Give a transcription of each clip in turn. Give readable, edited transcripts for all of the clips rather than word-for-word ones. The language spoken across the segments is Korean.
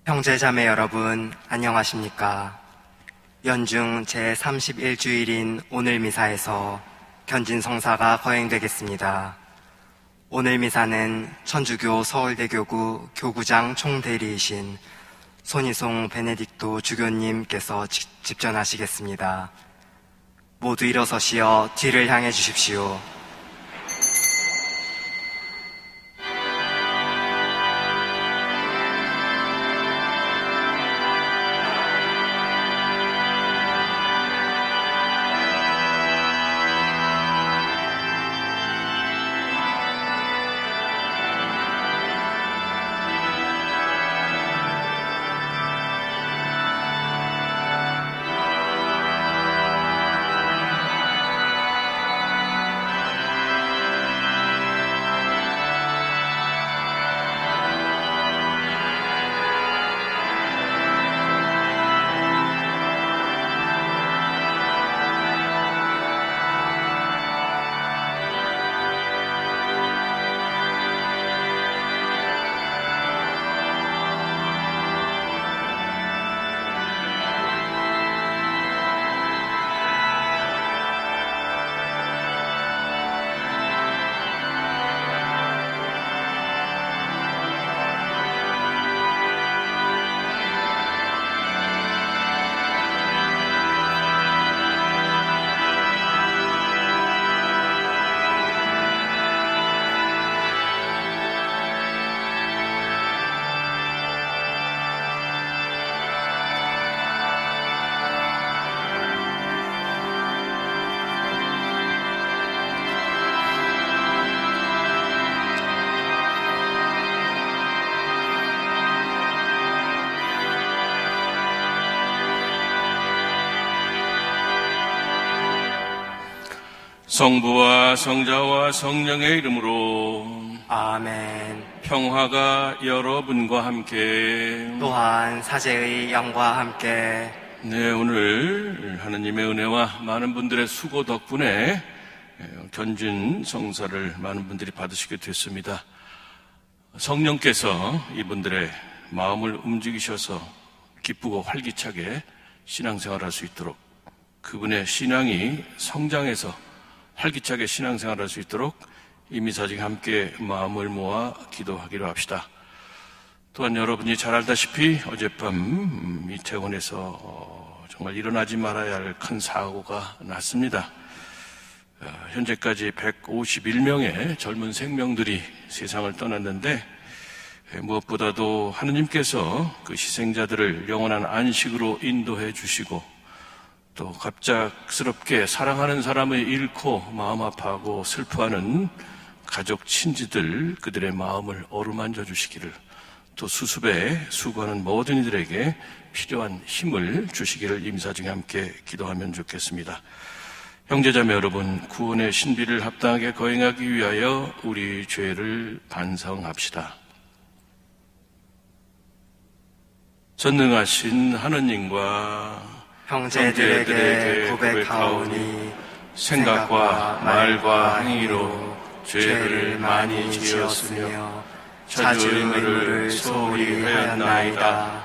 형제자매 여러분, 안녕하십니까? 연중 제31주일인 오늘 미사에서 견진성사가 거행되겠습니다. 오늘 미사는 천주교 서울대교구 교구장 총대리이신 손희송 베네딕토 주교님께서 집전하시겠습니다. 모두 일어서시어 뒤를 향해 주십시오. 성부와 성자와 성령의 이름으로 아멘. 평화가 여러분과 함께 또한 사제의 영과 함께 네, 오늘 하느님의 은혜와 많은 분들의 수고 덕분에 견진 성사를 많은 분들이 받으시게 됐습니다. 성령께서 이분들의 마음을 움직이셔서 기쁘고 활기차게 신앙생활할 수 있도록, 그분의 신앙이 성장해서 활기차게 신앙생활할 수 있도록 이 미사직 함께 마음을 모아 기도하기로 합시다. 또한 여러분이 잘 알다시피 어젯밤 이태원에서 정말 일어나지 말아야 할 큰 사고가 났습니다. 현재까지 151명의 젊은 생명들이 세상을 떠났는데, 무엇보다도 하느님께서 그 희생자들을 영원한 안식으로 인도해 주시고, 또 갑작스럽게 사랑하는 사람을 잃고 마음 아파하고 슬퍼하는 가족 친지들, 그들의 마음을 어루만져 주시기를, 또 수습에 수고하는 모든 이들에게 필요한 힘을 주시기를 임사중에 함께 기도하면 좋겠습니다. 형제자매 여러분, 구원의 신비를 합당하게 거행하기 위하여 우리 죄를 반성합시다. 전능하신 하느님과 형제들에게 고백하오니 생각과 말과 행위로 죄를 많이 지었으며 자주 의무를 소홀히 하였나이다.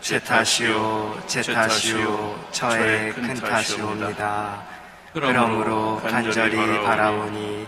제 탓이요 저의 큰 탓이옵니다. 그러므로 간절히 바라오니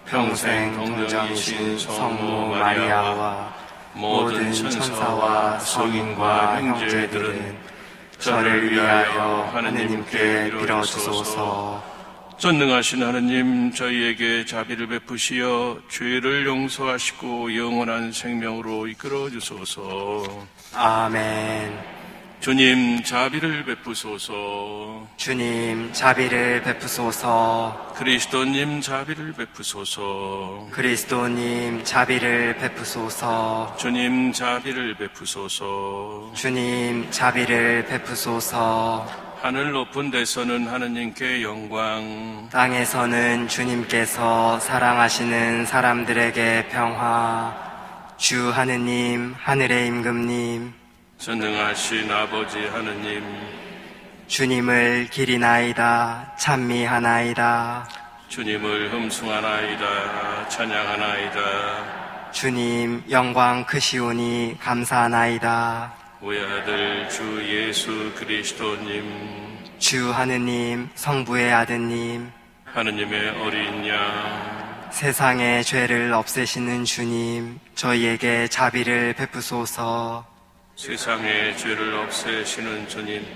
평생 동정이신 성모 마리아와 모든 천사와 성인과 형제들은 저를 위하여 하느님께 빌어주소서. 전능하신 하느님, 저희에게 자비를 베푸시어 죄를 용서하시고 영원한 생명으로 이끌어 주소서. 아멘. 주님, 자비를 베푸소서. 주님, 자비를 베푸소서. 그리스도님, 자비를 베푸소서. 그리스도님, 자비를 베푸소서. 주님, 자비를 베푸소서. 주님, 자비를 베푸소서. 하늘 높은 데서는 하느님께 영광, 땅에서는 주님께서 사랑하시는 사람들에게 평화. 주 하느님, 하늘의 임금님, 전능하신 아버지 하느님, 주님을 기리나이다, 찬미하나이다. 주님을 흠숭하나이다, 찬양하나이다. 주님 영광 크시오니 감사하나이다. 우리 아들 주 예수 그리스도님, 주 하느님, 성부의 아드님, 하느님의 어린 양, 세상의 죄를 없애시는 주님, 저희에게 자비를 베푸소서. 세상의 죄를 없애시는 주님,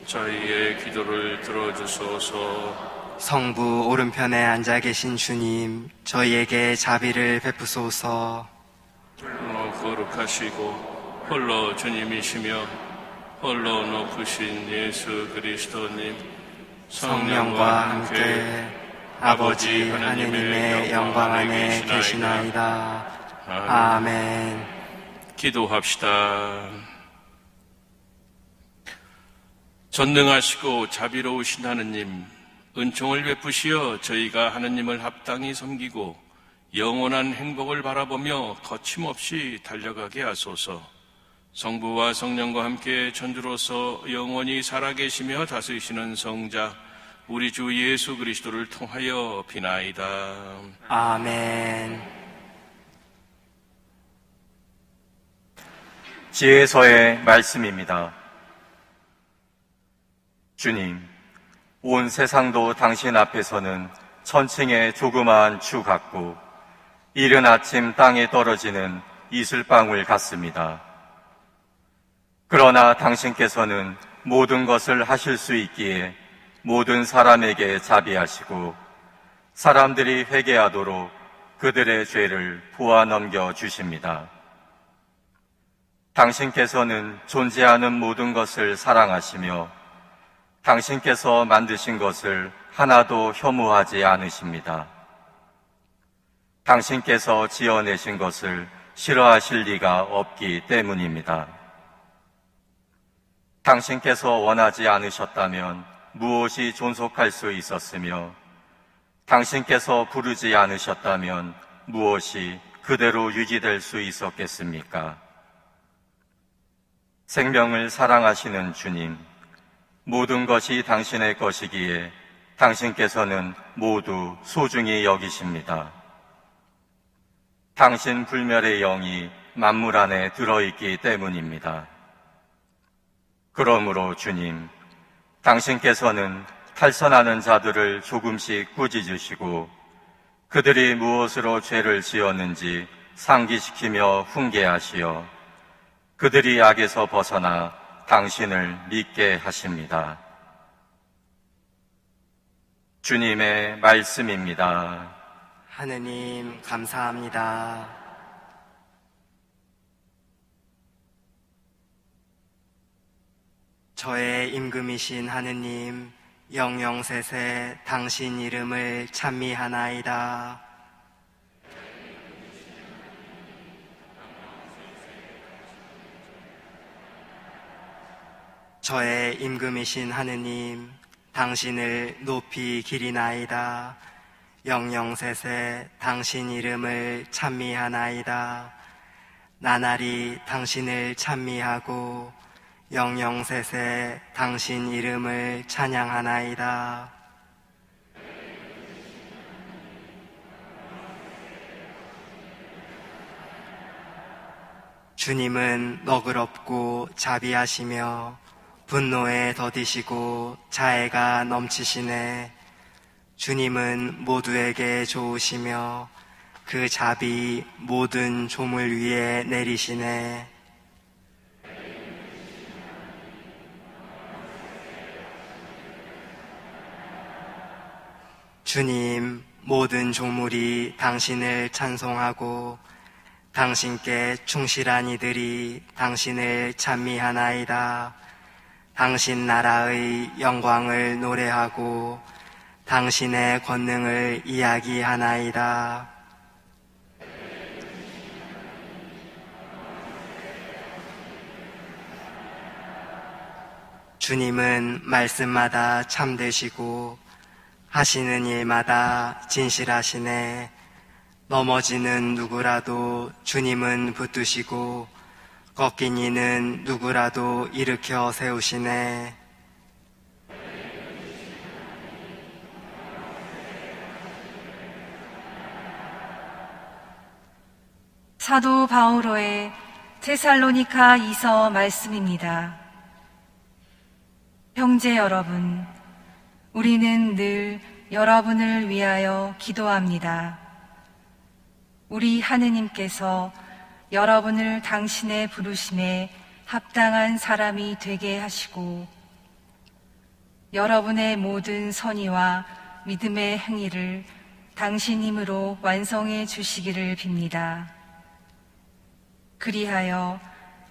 저희의 기도를 들어주소서. 성부 오른편에 앉아 계신 주님, 저희에게 자비를 베푸소서. 홀로 거룩하시고 홀로 주님이시며 홀로 높으신 예수 그리스도님, 성령과 함께 아버지 하느님의 영광 안에 계시나이다. 아멘. 기도합시다. 전능하시고 자비로우신 하느님, 은총을 베푸시어 저희가 하느님을 합당히 섬기고 영원한 행복을 바라보며 거침없이 달려가게 하소서. 성부와 성령과 함께 천주로서 영원히 살아계시며 다스리시는 성자 우리 주 예수 그리스도를 통하여 비나이다. 아멘. 지혜서의 말씀입니다. 주님, 온 세상도 당신 앞에서는 천층의 조그마한 추 같고 이른 아침 땅에 떨어지는 이슬방울 같습니다. 그러나 당신께서는 모든 것을 하실 수 있기에 모든 사람에게 자비하시고 사람들이 회개하도록 그들의 죄를 보아 넘겨 주십니다. 당신께서는 존재하는 모든 것을 사랑하시며 당신께서 만드신 것을 하나도 혐오하지 않으십니다. 당신께서 지어내신 것을 싫어하실 리가 없기 때문입니다. 당신께서 원하지 않으셨다면 무엇이 존속할 수 있었으며 당신께서 부르지 않으셨다면 무엇이 그대로 유지될 수 있었겠습니까? 생명을 사랑하시는 주님, 모든 것이 당신의 것이기에 당신께서는 모두 소중히 여기십니다. 당신 불멸의 영이 만물 안에 들어있기 때문입니다. 그러므로 주님, 당신께서는 탈선하는 자들을 조금씩 꾸짖으시고 그들이 무엇으로 죄를 지었는지 상기시키며 훈계하시어 그들이 악에서 벗어나 당신을 믿게 하십니다. 주님의 말씀입니다. 하느님, 감사합니다. 저의 임금이신 하느님, 영영세세 당신 이름을 찬미하나이다. 저의 임금이신 하느님, 당신을 높이 기리나이다. 영영세세 당신 이름을 찬미하나이다. 나날이 당신을 찬미하고 영영세세 당신 이름을 찬양하나이다. 주님은 너그럽고 자비하시며 분노에 더디시고 자애가 넘치시네. 주님은 모두에게 좋으시며 그 자비 모든 조물 위에 내리시네. 주님, 모든 조물이 당신을 찬송하고 당신께 충실한 이들이 당신을 찬미하나이다. 당신 나라의 영광을 노래하고 당신의 권능을 이야기하나이다. 주님은 말씀마다 참되시고 하시는 일마다 진실하시네. 넘어지는 누구라도 주님은 붙드시고 꺾인 이는 누구라도 일으켜 세우시네. 사도 바오로의 데살로니가 2서 말씀입니다. 형제 여러분, 우리는 늘 여러분을 위하여 기도합니다. 우리 하느님께서 여러분을 당신의 부르심에 합당한 사람이 되게 하시고 여러분의 모든 선의와 믿음의 행위를 당신 힘으로 완성해 주시기를 빕니다. 그리하여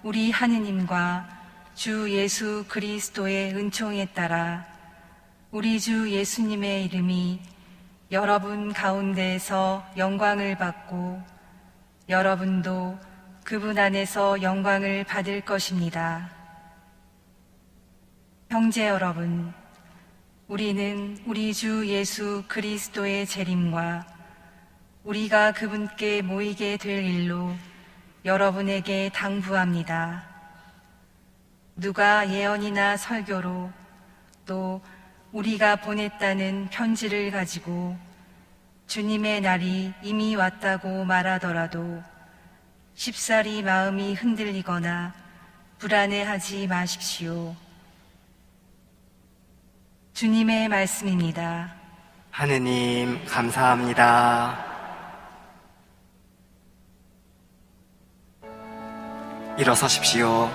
우리 하느님과 주 예수 그리스도의 은총에 따라 우리 주 예수님의 이름이 여러분 가운데에서 영광을 받고 여러분도 그분 안에서 영광을 받을 것입니다. 형제 여러분, 우리는 우리 주 예수 그리스도의 재림과 우리가 그분께 모이게 될 일로 여러분에게 당부합니다. 누가 예언이나 설교로 또 우리가 보냈다는 편지를 가지고 주님의 날이 이미 왔다고 말하더라도 쉽사리 마음이 흔들리거나 불안해하지 마십시오. 주님의 말씀입니다. 하느님, 감사합니다. 일어서십시오.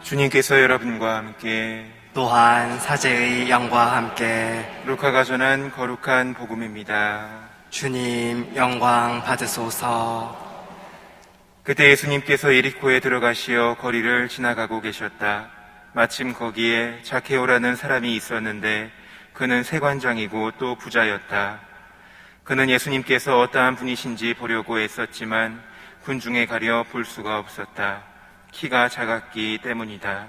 주님께서 여러분과 함께 또한 사제의 영과 함께 루카가 전한 거룩한 복음입니다. 주님 영광 받으소서. 그때 예수님께서 예리코에 들어가시어 거리를 지나가고 계셨다. 마침 거기에 자케오라는 사람이 있었는데 그는 세관장이고 또 부자였다. 그는 예수님께서 어떠한 분이신지 보려고 애썼지만 군중에 가려 볼 수가 없었다. 키가 작았기 때문이다.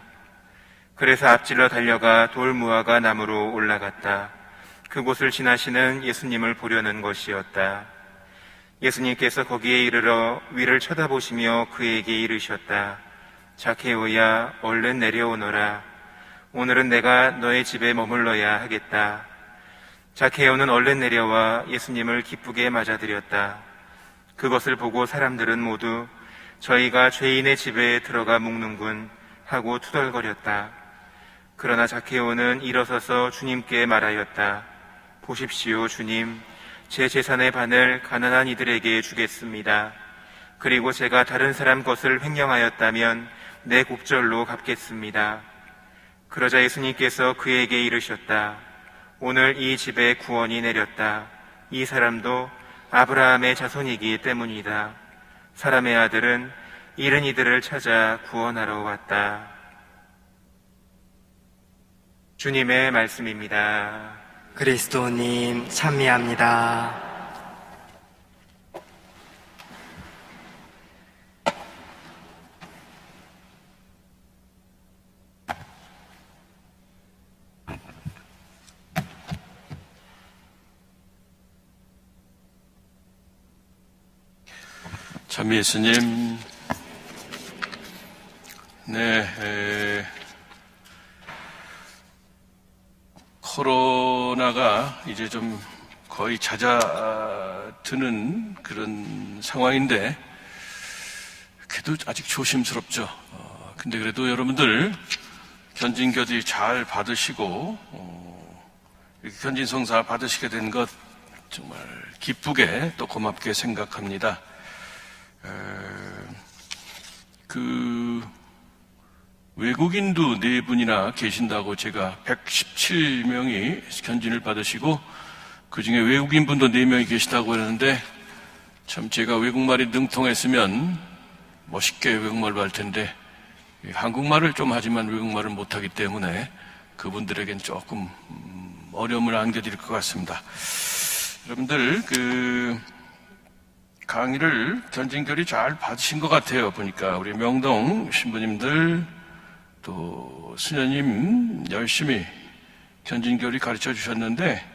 그래서 앞질러 달려가 돌무화과 나무로 올라갔다. 그곳을 지나시는 예수님을 보려는 것이었다. 예수님께서 거기에 이르러 위를 쳐다보시며 그에게 이르셨다. 자케오야, 얼른 내려오너라. 오늘은 내가 너의 집에 머물러야 하겠다. 자케오는 얼른 내려와 예수님을 기쁘게 맞아들였다. 그것을 보고 사람들은 모두 저희가 죄인의 집에 들어가 묵는군 하고 투덜거렸다. 그러나 자케오는 일어서서 주님께 말하였다. 보십시오, 주님. 제 재산의 반을 가난한 이들에게 주겠습니다. 그리고 제가 다른 사람 것을 횡령하였다면 내 곡절로 갚겠습니다. 그러자 예수님께서 그에게 이르셨다. 오늘 이 집에 구원이 내렸다. 이 사람도 아브라함의 자손이기 때문이다. 사람의 아들은 잃은 이들을 찾아 구원하러 왔다. 주님의 말씀입니다. 그리스도님 찬미합니다. 참 예수님, 코로나가 이제 좀 거의 잦아드는 그런 상황인데, 그래도 아직 조심스럽죠. 근데 그래도 여러분들 견진겨지 잘 받으시고, 이렇게 견진성사 받으시게 된 것 정말 기쁘게 또 고맙게 생각합니다. 외국인도 4분이나 계신다고 제가 117명이 견진을 받으시고 그중에 외국인분도 4명이 계시다고 그러는데 참 제가 외국말이 능통했으면 멋있게 외국말로 할 텐데 한국말을 좀 하지만 외국말을 못하기 때문에 그분들에겐 조금 어려움을 안겨드릴 것 같습니다. 여러분들 강의를 견진결이 잘 받으신 것 같아요. 보니까 우리 명동 신부님들 또 수녀님 열심히 견진결이 가르쳐 주셨는데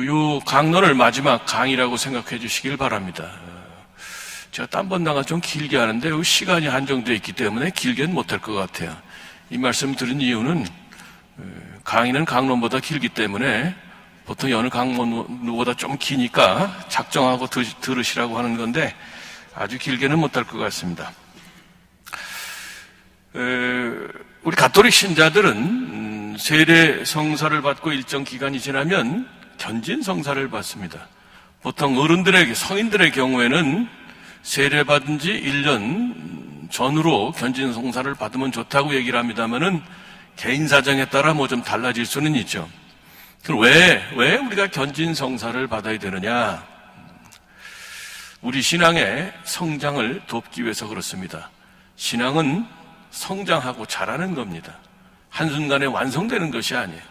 요 강론을 마지막 강의라고 생각해 주시길 바랍니다. 제가 딴번당은 좀 길게 하는데 시간이 한정되어 있기 때문에 길게는 못할 것 같아요. 이 말씀 드린 이유는 강의는 강론보다 길기 때문에 보통 어느 강론보다 좀 기니까 작정하고 들으시라고 하는 건데 아주 길게는 못할 것 같습니다. 우리 가톨릭 신자들은 세례 성사를 받고 일정 기간이 지나면 견진 성사를 받습니다. 보통 어른들에게, 성인들의 경우에는 세례 받은 지 1년 전으로 견진 성사를 받으면 좋다고 얘기를 합니다만은 개인 사정에 따라 뭐 좀 달라질 수는 있죠. 그럼 왜 우리가 견진 성사를 받아야 되느냐? 우리 신앙의 성장을 돕기 위해서 그렇습니다. 신앙은 성장하고 자라는 겁니다. 한순간에 완성되는 것이 아니에요.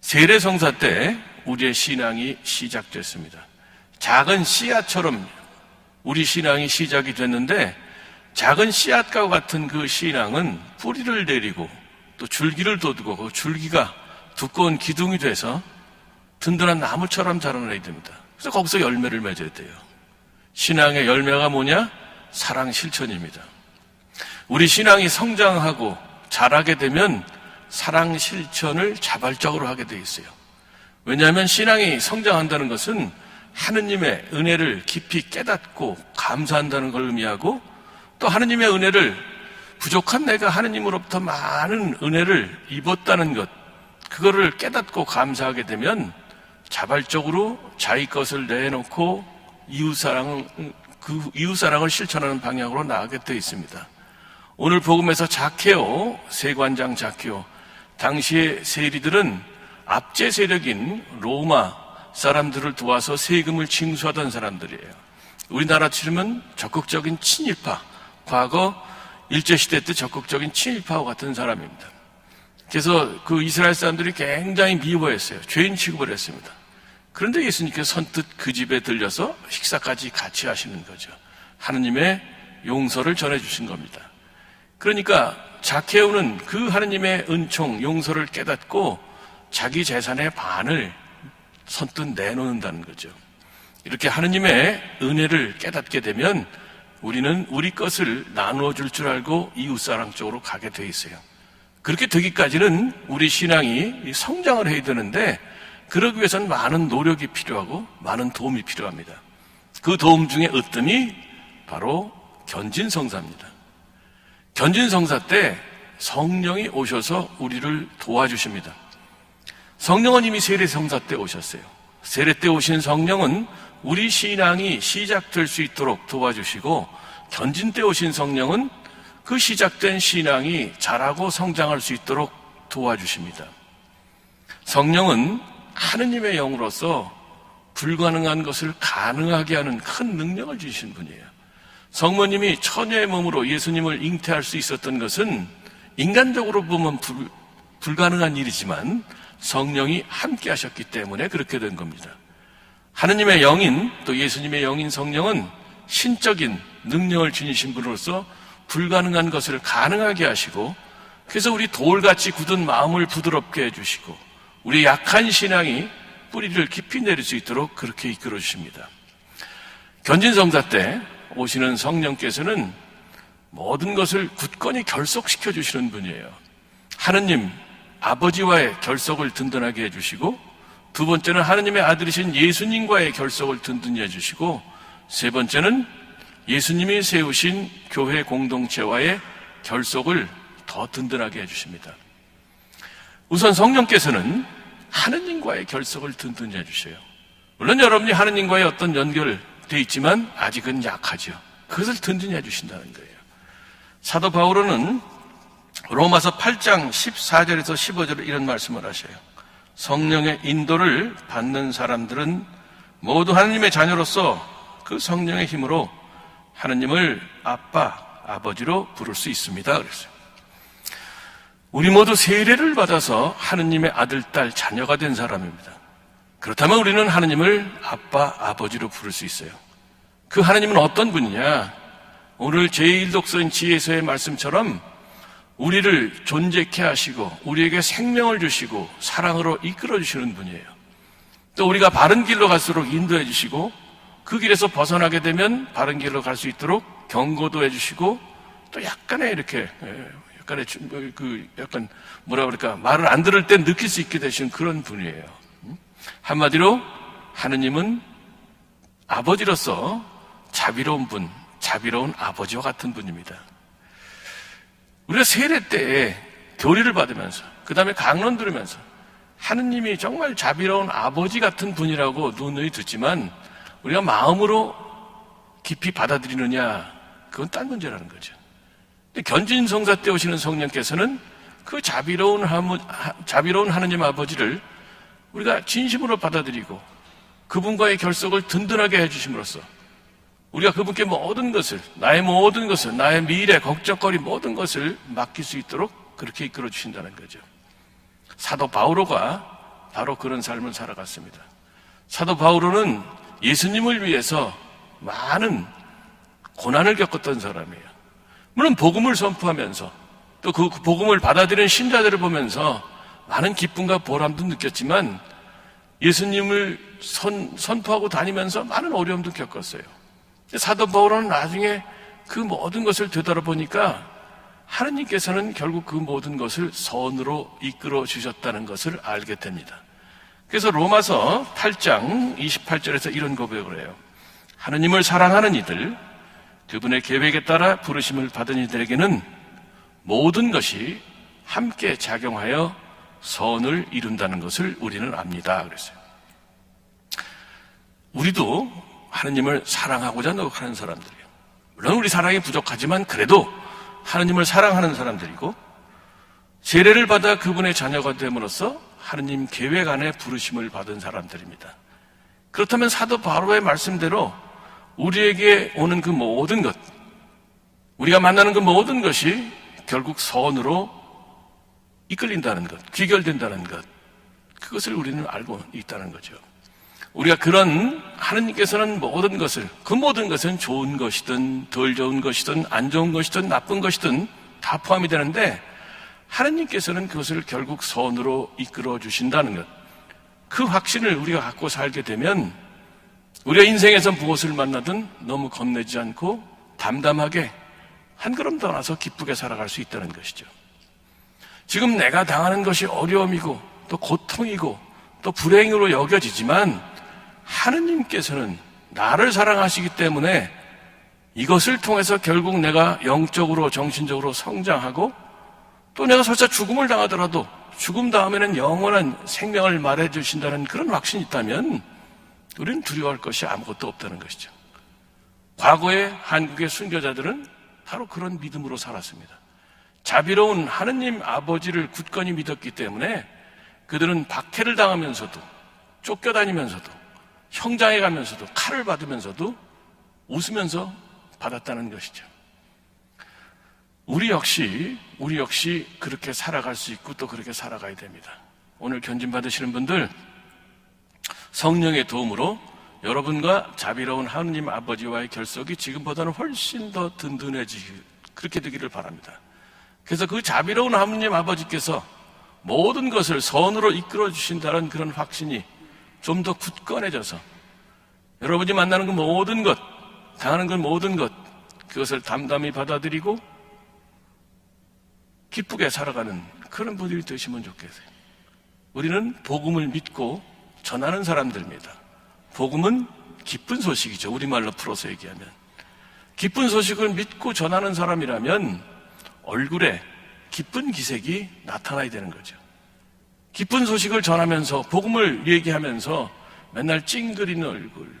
세례 성사 때 우리의 신앙이 시작됐습니다. 작은 씨앗처럼 우리 신앙이 시작이 됐는데 작은 씨앗과 같은 그 신앙은 뿌리를 내리고 또 줄기를 돋우고 그 줄기가 두꺼운 기둥이 돼서 든든한 나무처럼 자라나야 됩니다. 그래서 거기서 열매를 맺어야 돼요. 신앙의 열매가 뭐냐? 사랑 실천입니다. 우리 신앙이 성장하고 자라게 되면 사랑 실천을 자발적으로 하게 돼 있어요. 왜냐하면 신앙이 성장한다는 것은 하느님의 은혜를 깊이 깨닫고 감사한다는 걸 의미하고 또 하느님의 은혜를 부족한 내가 하느님으로부터 많은 은혜를 입었다는 것, 그거를 깨닫고 감사하게 되면 자발적으로 자기 것을 내놓고 이웃사랑을 실천하는 방향으로 나아가게 되어 있습니다. 오늘 복음에서 자케오, 세관장 자케오, 당시의 세리들은 압제 세력인 로마 사람들을 도와서 세금을 징수하던 사람들이에요. 우리나라 치르면 적극적인 친일파, 과거 일제시대 때 적극적인 친일파와 같은 사람입니다. 그래서 그 이스라엘 사람들이 굉장히 미워했어요. 죄인 취급을 했습니다. 그런데 예수님께서 선뜻 그 집에 들려서 식사까지 같이 하시는 거죠. 하느님의 용서를 전해주신 겁니다. 그러니까 자케오는 그 하느님의 은총, 용서를 깨닫고 자기 재산의 반을 선뜻 내놓는다는 거죠. 이렇게 하느님의 은혜를 깨닫게 되면 우리는 우리 것을 나누어 줄 줄 알고 이웃사랑 쪽으로 가게 돼 있어요. 그렇게 되기까지는 우리 신앙이 성장을 해야 되는데 그러기 위해서는 많은 노력이 필요하고 많은 도움이 필요합니다. 그 도움 중에 으뜸이 바로 견진성사입니다. 견진성사 때 성령이 오셔서 우리를 도와주십니다. 성령은 이미 세례성사 때 오셨어요. 세례 때 오신 성령은 우리 신앙이 시작될 수 있도록 도와주시고 견진 때 오신 성령은 그 시작된 신앙이 자라고 성장할 수 있도록 도와주십니다. 성령은 하느님의 영으로서 불가능한 것을 가능하게 하는 큰 능력을 주신 분이에요. 성모님이 처녀의 몸으로 예수님을 잉태할 수 있었던 것은 인간적으로 보면 불가능한 일이지만 성령이 함께 하셨기 때문에 그렇게 된 겁니다. 하느님의 영인 또 예수님의 영인 성령은 신적인 능력을 지니신 분으로서 불가능한 것을 가능하게 하시고 그래서 우리 돌같이 굳은 마음을 부드럽게 해주시고 우리 약한 신앙이 뿌리를 깊이 내릴 수 있도록 그렇게 이끌어 주십니다. 견진성사 때 오시는 성령께서는 모든 것을 굳건히 결속시켜 주시는 분이에요. 하느님 아버지와의 결속을 든든하게 해주시고 두 번째는 하느님의 아들이신 예수님과의 결속을 든든히 해주시고 세 번째는 예수님이 세우신 교회 공동체와의 결속을 더 든든하게 해주십니다. 우선 성령께서는 하느님과의 결속을 든든히 해주셔요. 물론 여러분이 하느님과의 어떤 연결돼 있지만 아직은 약하죠. 그것을 든든히 해주신다는 거예요. 사도 바울은 로마서 8장 14절에서 15절에 이런 말씀을 하셔요. 성령의 인도를 받는 사람들은 모두 하느님의 자녀로서 그 성령의 힘으로 하느님을 아빠, 아버지로 부를 수 있습니다. 그랬어요. 우리 모두 세례를 받아서 하느님의 아들, 딸, 자녀가 된 사람입니다. 그렇다면 우리는 하느님을 아빠, 아버지로 부를 수 있어요. 그 하느님은 어떤 분이냐? 오늘 제1독서인 지혜서의 말씀처럼 우리를 존재케 하시고 우리에게 생명을 주시고 사랑으로 이끌어 주시는 분이에요. 또 우리가 바른 길로 갈수록 인도해 주시고 그 길에서 벗어나게 되면 바른 길로 갈 수 있도록 경고도 해 주시고 또 약간의 이렇게 약간 뭐라 그럴까 말을 안 들을 때 느낄 수 있게 되신 그런 분이에요. 한마디로 하느님은 아버지로서 자비로운 분, 자비로운 아버지와 같은 분입니다. 우리가 세례 때에 교리를 받으면서 그 다음에 강론 들으면서 하느님이 정말 자비로운 아버지 같은 분이라고 눈을 듣지만 우리가 마음으로 깊이 받아들이느냐 그건 딴 문제라는 거죠. 근데 견진성사 때 오시는 성령께서는 그 자비로운 하느님 아버지를 우리가 진심으로 받아들이고 그분과의 결속을 든든하게 해주심으로써 우리가 그분께 모든 것을, 나의 모든 것을, 나의 미래, 걱정거리 모든 것을 맡길 수 있도록 그렇게 이끌어 주신다는 거죠. 사도 바오로가 바로 그런 삶을 살아갔습니다. 사도 바오로는 예수님을 위해서 많은 고난을 겪었던 사람이에요. 물론 복음을 선포하면서 또 그 복음을 받아들이는 신자들을 보면서 많은 기쁨과 보람도 느꼈지만 예수님을 선포하고 다니면서 많은 어려움도 겪었어요. 사도 바울은 나중에 그 모든 것을 되돌아보니까 하느님께서는 결국 그 모든 것을 선으로 이끌어 주셨다는 것을 알게 됩니다. 그래서 로마서 8장 28절에서 이런 고백을 해요. 하느님을 사랑하는 이들, 그분의 계획에 따라 부르심을 받은 이들에게는 모든 것이 함께 작용하여 선을 이룬다는 것을 우리는 압니다. 그랬어요. 우리도 하느님을 사랑하고자 노력하는 사람들이에요. 물론 우리 사랑이 부족하지만 그래도 하느님을 사랑하는 사람들이고 세례를 받아 그분의 자녀가 됨으로써 하느님 계획 안에 부르심을 받은 사람들입니다. 그렇다면 사도 바울의 말씀대로 우리에게 오는 그 모든 것, 우리가 만나는 그 모든 것이 결국 선으로 이끌린다는 것, 귀결된다는 것, 그것을 우리는 알고 있다는 거죠. 우리가 그런 하느님께서는 모든 것을, 그 모든 것은 좋은 것이든 덜 좋은 것이든 안 좋은 것이든 나쁜 것이든 다 포함이 되는데 하느님께서는 그것을 결국 선으로 이끌어 주신다는 것, 그 확신을 우리가 갖고 살게 되면 우리가 인생에서 무엇을 만나든 너무 겁내지 않고 담담하게 한 걸음 더 나서 기쁘게 살아갈 수 있다는 것이죠. 지금 내가 당하는 것이 어려움이고 또 고통이고 또 불행으로 여겨지지만 하느님께서는 나를 사랑하시기 때문에 이것을 통해서 결국 내가 영적으로 정신적으로 성장하고 또 내가 설사 죽음을 당하더라도 죽음 다음에는 영원한 생명을 말해주신다는 그런 확신이 있다면 우리는 두려워할 것이 아무것도 없다는 것이죠. 과거의 한국의 순교자들은 바로 그런 믿음으로 살았습니다. 자비로운 하느님 아버지를 굳건히 믿었기 때문에 그들은 박해를 당하면서도 쫓겨다니면서도 형장에 가면서도 칼을 받으면서도 웃으면서 받았다는 것이죠. 우리 역시 그렇게 살아갈 수 있고 또 그렇게 살아가야 됩니다. 오늘 견진 받으시는 분들 성령의 도움으로 여러분과 자비로운 하느님 아버지와의 결속이 지금보다는 훨씬 더 든든해지기 그렇게 되기를 바랍니다. 그래서 그 자비로운 하느님 아버지께서 모든 것을 선으로 이끌어 주신다는 그런 확신이 좀 더 굳건해져서 여러분이 만나는 그 모든 것, 당하는 그 모든 것, 그것을 담담히 받아들이고 기쁘게 살아가는 그런 분들이 되시면 좋겠어요. 우리는 복음을 믿고 전하는 사람들입니다. 복음은 기쁜 소식이죠. 우리말로 풀어서 얘기하면. 기쁜 소식을 믿고 전하는 사람이라면 얼굴에 기쁜 기색이 나타나야 되는 거죠. 기쁜 소식을 전하면서 복음을 얘기하면서 맨날 찡그리는 얼굴,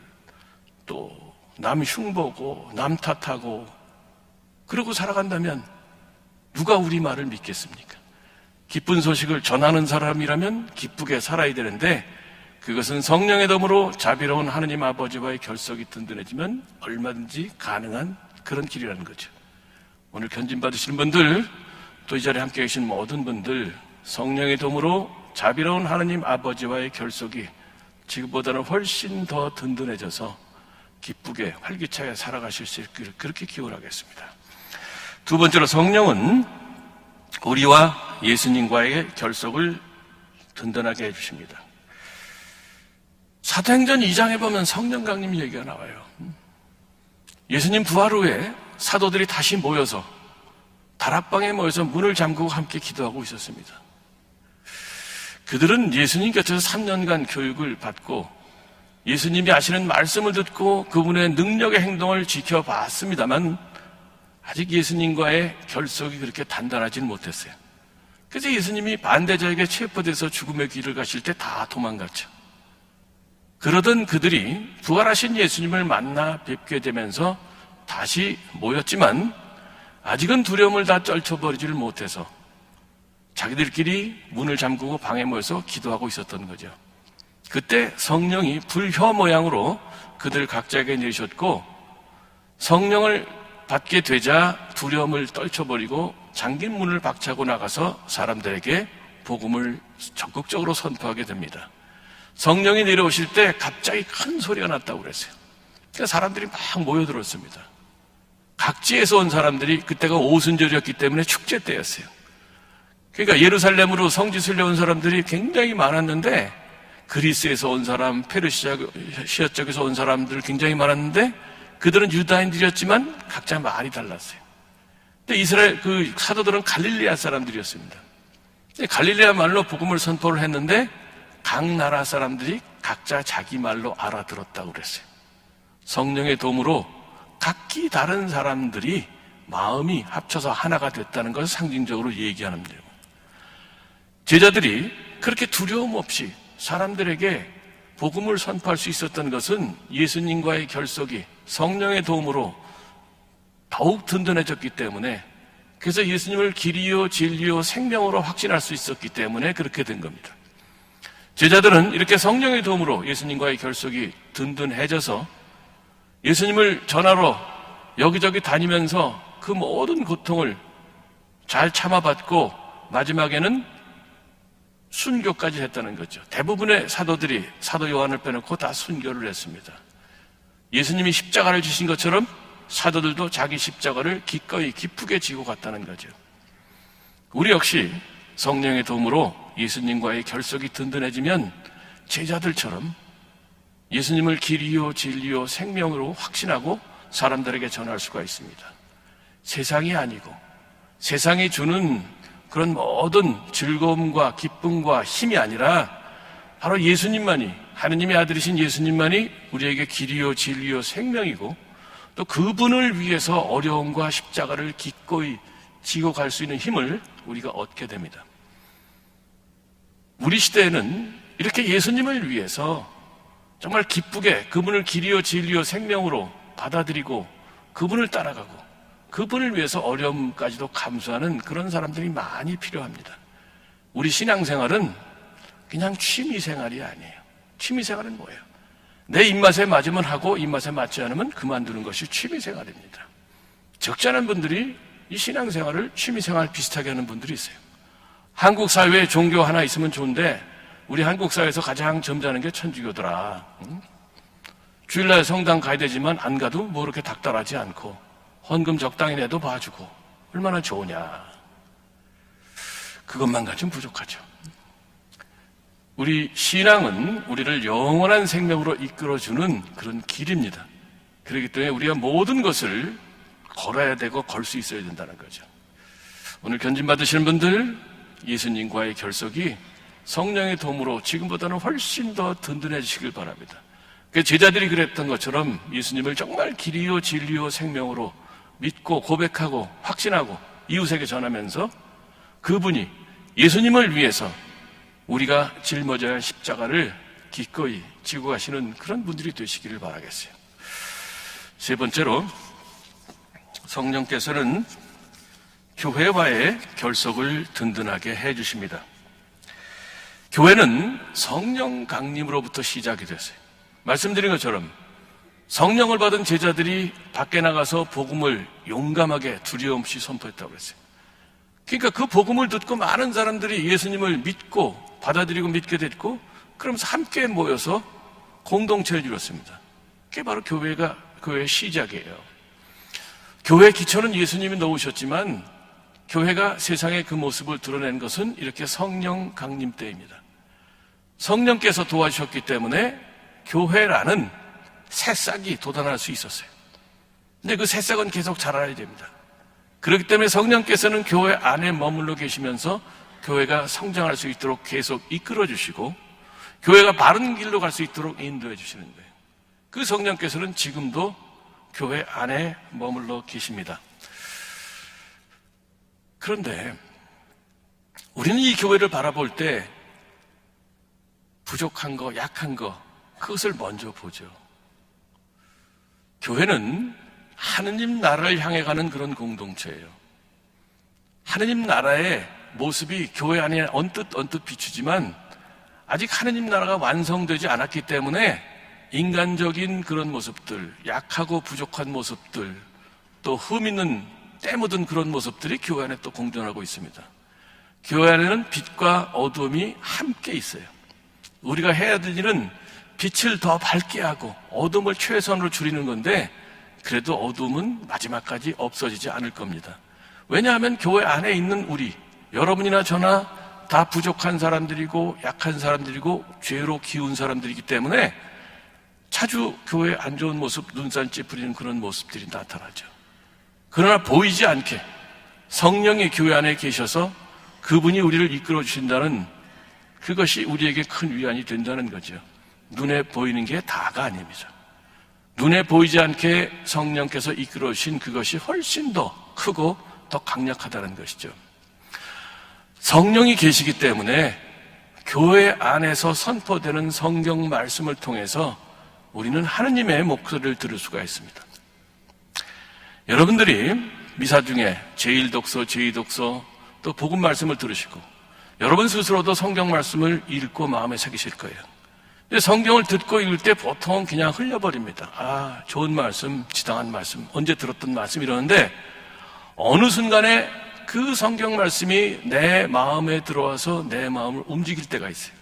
또 남 흉보고 남 탓하고 그러고 살아간다면 누가 우리 말을 믿겠습니까? 기쁜 소식을 전하는 사람이라면 기쁘게 살아야 되는데 그것은 성령의 도움으로 자비로운 하느님 아버지와의 결속이 든든해지면 얼마든지 가능한 그런 길이라는 거죠. 오늘 견진 받으시는 분들, 또 이 자리에 함께 계신 모든 분들, 성령의 도움으로 자비로운 하느님 아버지와의 결속이 지금보다는 훨씬 더 든든해져서 기쁘게 활기차게 살아가실 수 있기를 그렇게 기원하겠습니다. 두 번째로, 성령은 우리와 예수님과의 결속을 든든하게 해주십니다. 사도행전 2장에 보면 성령 강림 얘기가 나와요. 예수님 부활 후에 사도들이 다시 모여서 다락방에 모여서 문을 잠그고 함께 기도하고 있었습니다. 그들은 예수님 곁에서 3년간 교육을 받고 예수님이 하시는 말씀을 듣고 그분의 능력의 행동을 지켜봤습니다만 아직 예수님과의 결속이 그렇게 단단하지는 못했어요. 그래서 예수님이 반대자에게 체포돼서 죽음의 길을 가실 때 다 도망갔죠. 그러던 그들이 부활하신 예수님을 만나 뵙게 되면서 다시 모였지만 아직은 두려움을 다 떨쳐버리지를 못해서 자기들끼리 문을 잠그고 방에 모여서 기도하고 있었던 거죠. 그때 성령이 불효 모양으로 그들 각자에게 내리셨고 성령을 받게 되자 두려움을 떨쳐버리고 잠긴 문을 박차고 나가서 사람들에게 복음을 적극적으로 선포하게 됩니다. 성령이 내려오실 때 갑자기 큰 소리가 났다고 그랬어요. 그러니까 사람들이 막 모여들었습니다. 각지에서 온 사람들이, 그때가 오순절이었기 때문에 축제 때였어요. 그러니까 예루살렘으로 성지순례 온 사람들이 굉장히 많았는데 그리스에서 온 사람, 페르시아 쪽에서 온 사람들 굉장히 많았는데 그들은 유다인들이었지만 각자 말이 달랐어요. 근데 이스라엘 그 사도들은 갈릴레아 사람들이었습니다. 갈릴레아 말로 복음을 선포를 했는데 각 나라 사람들이 각자 자기 말로 알아들었다고 그랬어요. 성령의 도움으로 각기 다른 사람들이 마음이 합쳐서 하나가 됐다는 것을 상징적으로 얘기하는 거예요. 제자들이 그렇게 두려움 없이 사람들에게 복음을 선포할 수 있었던 것은 예수님과의 결속이 성령의 도움으로 더욱 든든해졌기 때문에, 그래서 예수님을 길이요 진리요 생명으로 확신할 수 있었기 때문에 그렇게 된 겁니다. 제자들은 이렇게 성령의 도움으로 예수님과의 결속이 든든해져서 예수님을 전하러 여기저기 다니면서 그 모든 고통을 잘 참아봤고 마지막에는 순교까지 했다는 거죠. 대부분의 사도들이, 사도 요한을 빼놓고 다 순교를 했습니다. 예수님이 십자가를 지신 것처럼 사도들도 자기 십자가를 기꺼이 기쁘게 지고 갔다는 거죠. 우리 역시 성령의 도움으로 예수님과의 결속이 든든해지면 제자들처럼 예수님을 길이요 진리요 생명으로 확신하고 사람들에게 전할 수가 있습니다. 세상이 아니고 세상이 주는 그런 모든 즐거움과 기쁨과 힘이 아니라 바로 예수님만이, 하느님의 아들이신 예수님만이 우리에게 길이요 진리요 생명이고 또 그분을 위해서 어려움과 십자가를 기꺼이 지고 갈 수 있는 힘을 우리가 얻게 됩니다. 우리 시대에는 이렇게 예수님을 위해서 정말 기쁘게 그분을 길이요 진리요 생명으로 받아들이고 그분을 따라가고 그분을 위해서 어려움까지도 감수하는 그런 사람들이 많이 필요합니다. 우리 신앙생활은 그냥 취미생활이 아니에요. 취미생활은 뭐예요? 내 입맛에 맞으면 하고 입맛에 맞지 않으면 그만두는 것이 취미생활입니다. 적지 않은 분들이 이 신앙생활을 취미생활 비슷하게 하는 분들이 있어요. 한국 사회에 종교 하나 있으면 좋은데 우리 한국 사회에서 가장 점잖은 게 천주교더라. 주일날 성당 가야 되지만 안 가도 뭐 그렇게 닥달하지 않고 헌금 적당히 내도 봐주고 얼마나 좋으냐. 그것만 가지면 부족하죠. 우리 신앙은 우리를 영원한 생명으로 이끌어주는 그런 길입니다. 그렇기 때문에 우리가 모든 것을 걸어야 되고 걸 수 있어야 된다는 거죠. 오늘 견진 받으시는 분들, 예수님과의 결속이 성령의 도움으로 지금보다는 훨씬 더 든든해지시길 바랍니다. 제자들이 그랬던 것처럼 예수님을 정말 길이요 진리요 생명으로 믿고 고백하고 확신하고 이웃에게 전하면서 그분이 예수님을 위해서 우리가 짊어져야 할 십자가를 기꺼이 지고 가시는 그런 분들이 되시기를 바라겠어요. 세 번째로 성령께서는 교회와의 결속을 든든하게 해주십니다. 교회는 성령 강림으로부터 시작이 됐어요. 말씀드린 것처럼 성령을 받은 제자들이 밖에 나가서 복음을 용감하게 두려움 없이 선포했다고 그랬어요. 그러니까 그 복음을 듣고 많은 사람들이 예수님을 믿고 받아들이고 믿게 됐고, 그러면서 함께 모여서 공동체를 이뤘습니다. 그게 바로 교회의 시작이에요. 교회의 기초는 예수님이 놓으셨지만 교회가 세상에 그 모습을 드러낸 것은 이렇게 성령 강림 때입니다. 성령께서 도와주셨기 때문에 교회라는 새싹이 돋아날 수 있었어요. 근데 그 새싹은 계속 자라야 됩니다. 그렇기 때문에 성령께서는 교회 안에 머물러 계시면서 교회가 성장할 수 있도록 계속 이끌어 주시고 교회가 바른 길로 갈 수 있도록 인도해 주시는 거예요. 그 성령께서는 지금도 교회 안에 머물러 계십니다. 그런데 우리는 이 교회를 바라볼 때 부족한 거, 약한 거, 그것을 먼저 보죠. 교회는 하느님 나라를 향해 가는 그런 공동체예요. 하느님 나라의 모습이 교회 안에 언뜻 비추지만 아직 하느님 나라가 완성되지 않았기 때문에 인간적인 그런 모습들, 약하고 부족한 모습들, 또 흠 있는 때 묻은 그런 모습들이 교회 안에 또 공존하고 있습니다. 교회 안에는 빛과 어둠이 함께 있어요. 우리가 해야 될 일은 빛을 더 밝게 하고 어둠을 최선으로 줄이는 건데, 그래도 어둠은 마지막까지 없어지지 않을 겁니다. 왜냐하면 교회 안에 있는 우리, 여러분이나 저나 다 부족한 사람들이고 약한 사람들이고 죄로 기운 사람들이기 때문에 자주 교회에 안 좋은 모습, 눈살 찌푸리는 그런 모습들이 나타나죠. 그러나 보이지 않게 성령이 교회 안에 계셔서 그분이 우리를 이끌어 주신다는, 그것이 우리에게 큰 위안이 된다는 거죠. 눈에 보이는 게 다가 아닙니다. 눈에 보이지 않게 성령께서 이끌어 주신 그것이 훨씬 더 크고 더 강력하다는 것이죠. 성령이 계시기 때문에 교회 안에서 선포되는 성경 말씀을 통해서 우리는 하느님의 목소리를 들을 수가 있습니다. 여러분들이 미사 중에 제1독서, 제2독서, 또 복음 말씀을 들으시고 여러분 스스로도 성경 말씀을 읽고 마음에 새기실 거예요. 근데 성경을 듣고 읽을 때 보통 그냥 흘려버립니다. 아, 좋은 말씀, 지당한 말씀, 언제 들었던 말씀 이러는데 어느 순간에 그 성경 말씀이 내 마음에 들어와서 내 마음을 움직일 때가 있어요.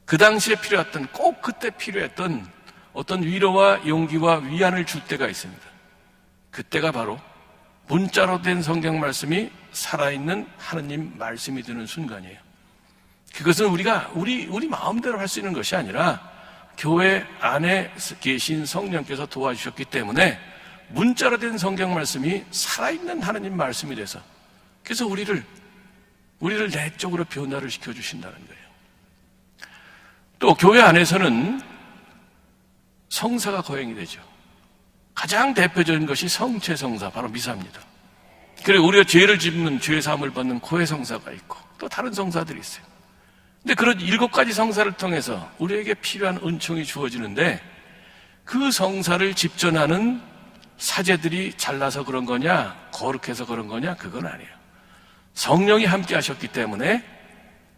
그 당시에 필요했던, 꼭 그때 필요했던 어떤 위로와 용기와 위안을 줄 때가 있습니다. 그때가 바로 문자로 된 성경 말씀이 살아있는 하느님 말씀이 되는 순간이에요. 그것은 우리가 우리 마음대로 할 수 있는 것이 아니라 교회 안에 계신 성령께서 도와주셨기 때문에 문자로 된 성경 말씀이 살아있는 하느님 말씀이 돼서, 그래서 우리를 내적으로 변화를 시켜주신다는 거예요. 또 교회 안에서는 성사가 거행이 되죠. 가장 대표적인 것이 성체성사, 바로 미사입니다. 그리고 우리가 죄를 짓는, 죄 사함을 받는 고해성사가 있고 또 다른 성사들이 있어요. 근데 그런 7가지 성사를 통해서 우리에게 필요한 은총이 주어지는데, 그 성사를 집전하는 사제들이 잘나서 그런 거냐, 거룩해서 그런 거냐, 그건 아니에요. 성령이 함께 하셨기 때문에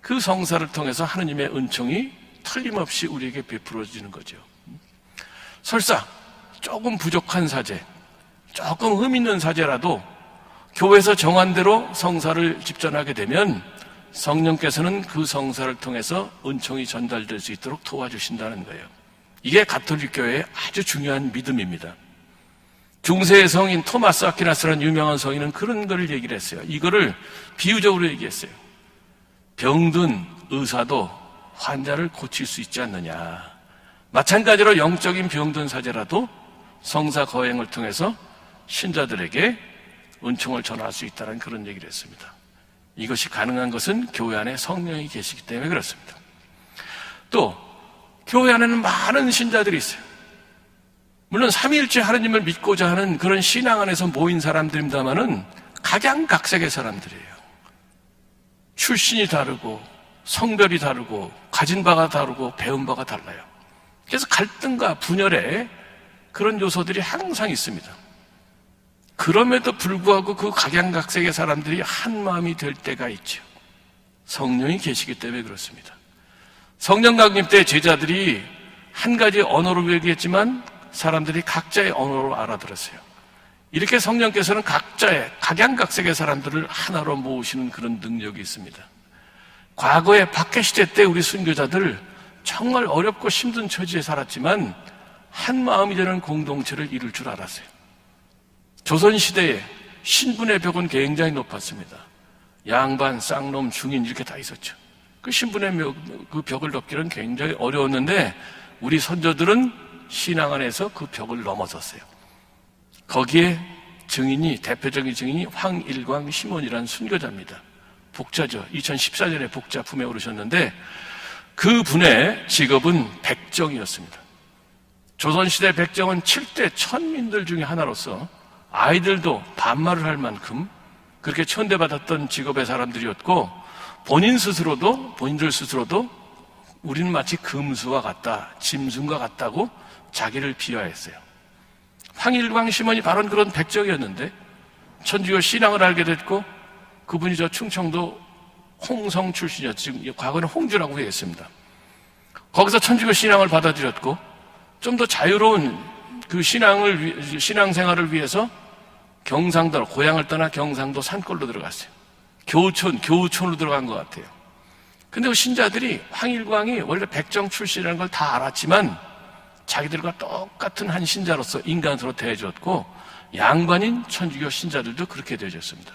그 성사를 통해서 하느님의 은총이 틀림없이 우리에게 베풀어지는 거죠. 설사 조금 부족한 사제, 조금 흠 있는 사제라도 교회에서 정한 대로 성사를 집전하게 되면 성령께서는 그 성사를 통해서 은총이 전달될 수 있도록 도와주신다는 거예요. 이게 가톨릭 교회의 아주 중요한 믿음입니다. 중세의 성인 토마스 아퀴나스라는 유명한 성인은 그런 걸 얘기를 했어요. 이거를 비유적으로 얘기했어요. 병든 의사도 환자를 고칠 수 있지 않느냐. 마찬가지로 영적인 병든 사제라도 성사 거행을 통해서 신자들에게 은총을 전할 수 있다는 그런 얘기를 했습니다. 이것이 가능한 것은 교회 안에 성령이 계시기 때문에 그렇습니다. 또 교회 안에는 많은 신자들이 있어요. 물론 삼위일체 하느님을 믿고자 하는 그런 신앙 안에서 모인 사람들입니다만은 각양각색의 사람들이에요. 출신이 다르고 성별이 다르고 가진 바가 다르고 배운 바가 달라요. 그래서 갈등과 분열에 그런 요소들이 항상 있습니다. 그럼에도 불구하고 그 각양각색의 사람들이 한 마음이 될 때가 있죠. 성령이 계시기 때문에 그렇습니다. 성령 강림 때 제자들이 한 가지 언어로 얘기했지만 사람들이 각자의 언어로 알아들었어요. 이렇게 성령께서는 각자의 각양각색의 사람들을 하나로 모으시는 그런 능력이 있습니다. 과거에 박해시대 때 우리 순교자들 정말 어렵고 힘든 처지에 살았지만 한 마음이 되는 공동체를 이룰 줄 알았어요. 조선시대에 신분의 벽은 굉장히 높았습니다. 양반, 쌍놈, 중인 이렇게 다 있었죠. 그 신분의 그 벽을 넘기는 굉장히 어려웠는데 우리 선조들은 신앙 안에서 그 벽을 넘어섰어요. 거기에 대표적인 증인이 황일광 시몬이라는 순교자입니다. 복자죠. 2014년에 복자 품에 오르셨는데 그 분의 직업은 백정이었습니다. 조선시대 백정은 7대 천민들 중에 하나로서 아이들도 반말을 할 만큼 그렇게 천대받았던 직업의 사람들이었고 본인들 스스로도 우리는 마치 금수와 같다, 짐승과 같다고 자기를 비하했어요. 황일광 시몬이 바로 그런 백정이었는데 천주교 신앙을 알게 됐고 그분이 저 충청도 홍성 출신이었죠. 지금 과거는 홍주라고 했습니다. 거기서 천주교 신앙을 받아들였고 좀 더 자유로운 그 신앙생활을 위해서 경상도, 고향을 떠나 경상도 산골로 들어갔어요. 교우촌으로 들어간 것 같아요. 근데 그 신자들이 황일광이 원래 백정 출신이라는 걸 다 알았지만 자기들과 똑같은 한 신자로서 인간으로 대해줬고 양반인 천주교 신자들도 그렇게 대해줬습니다.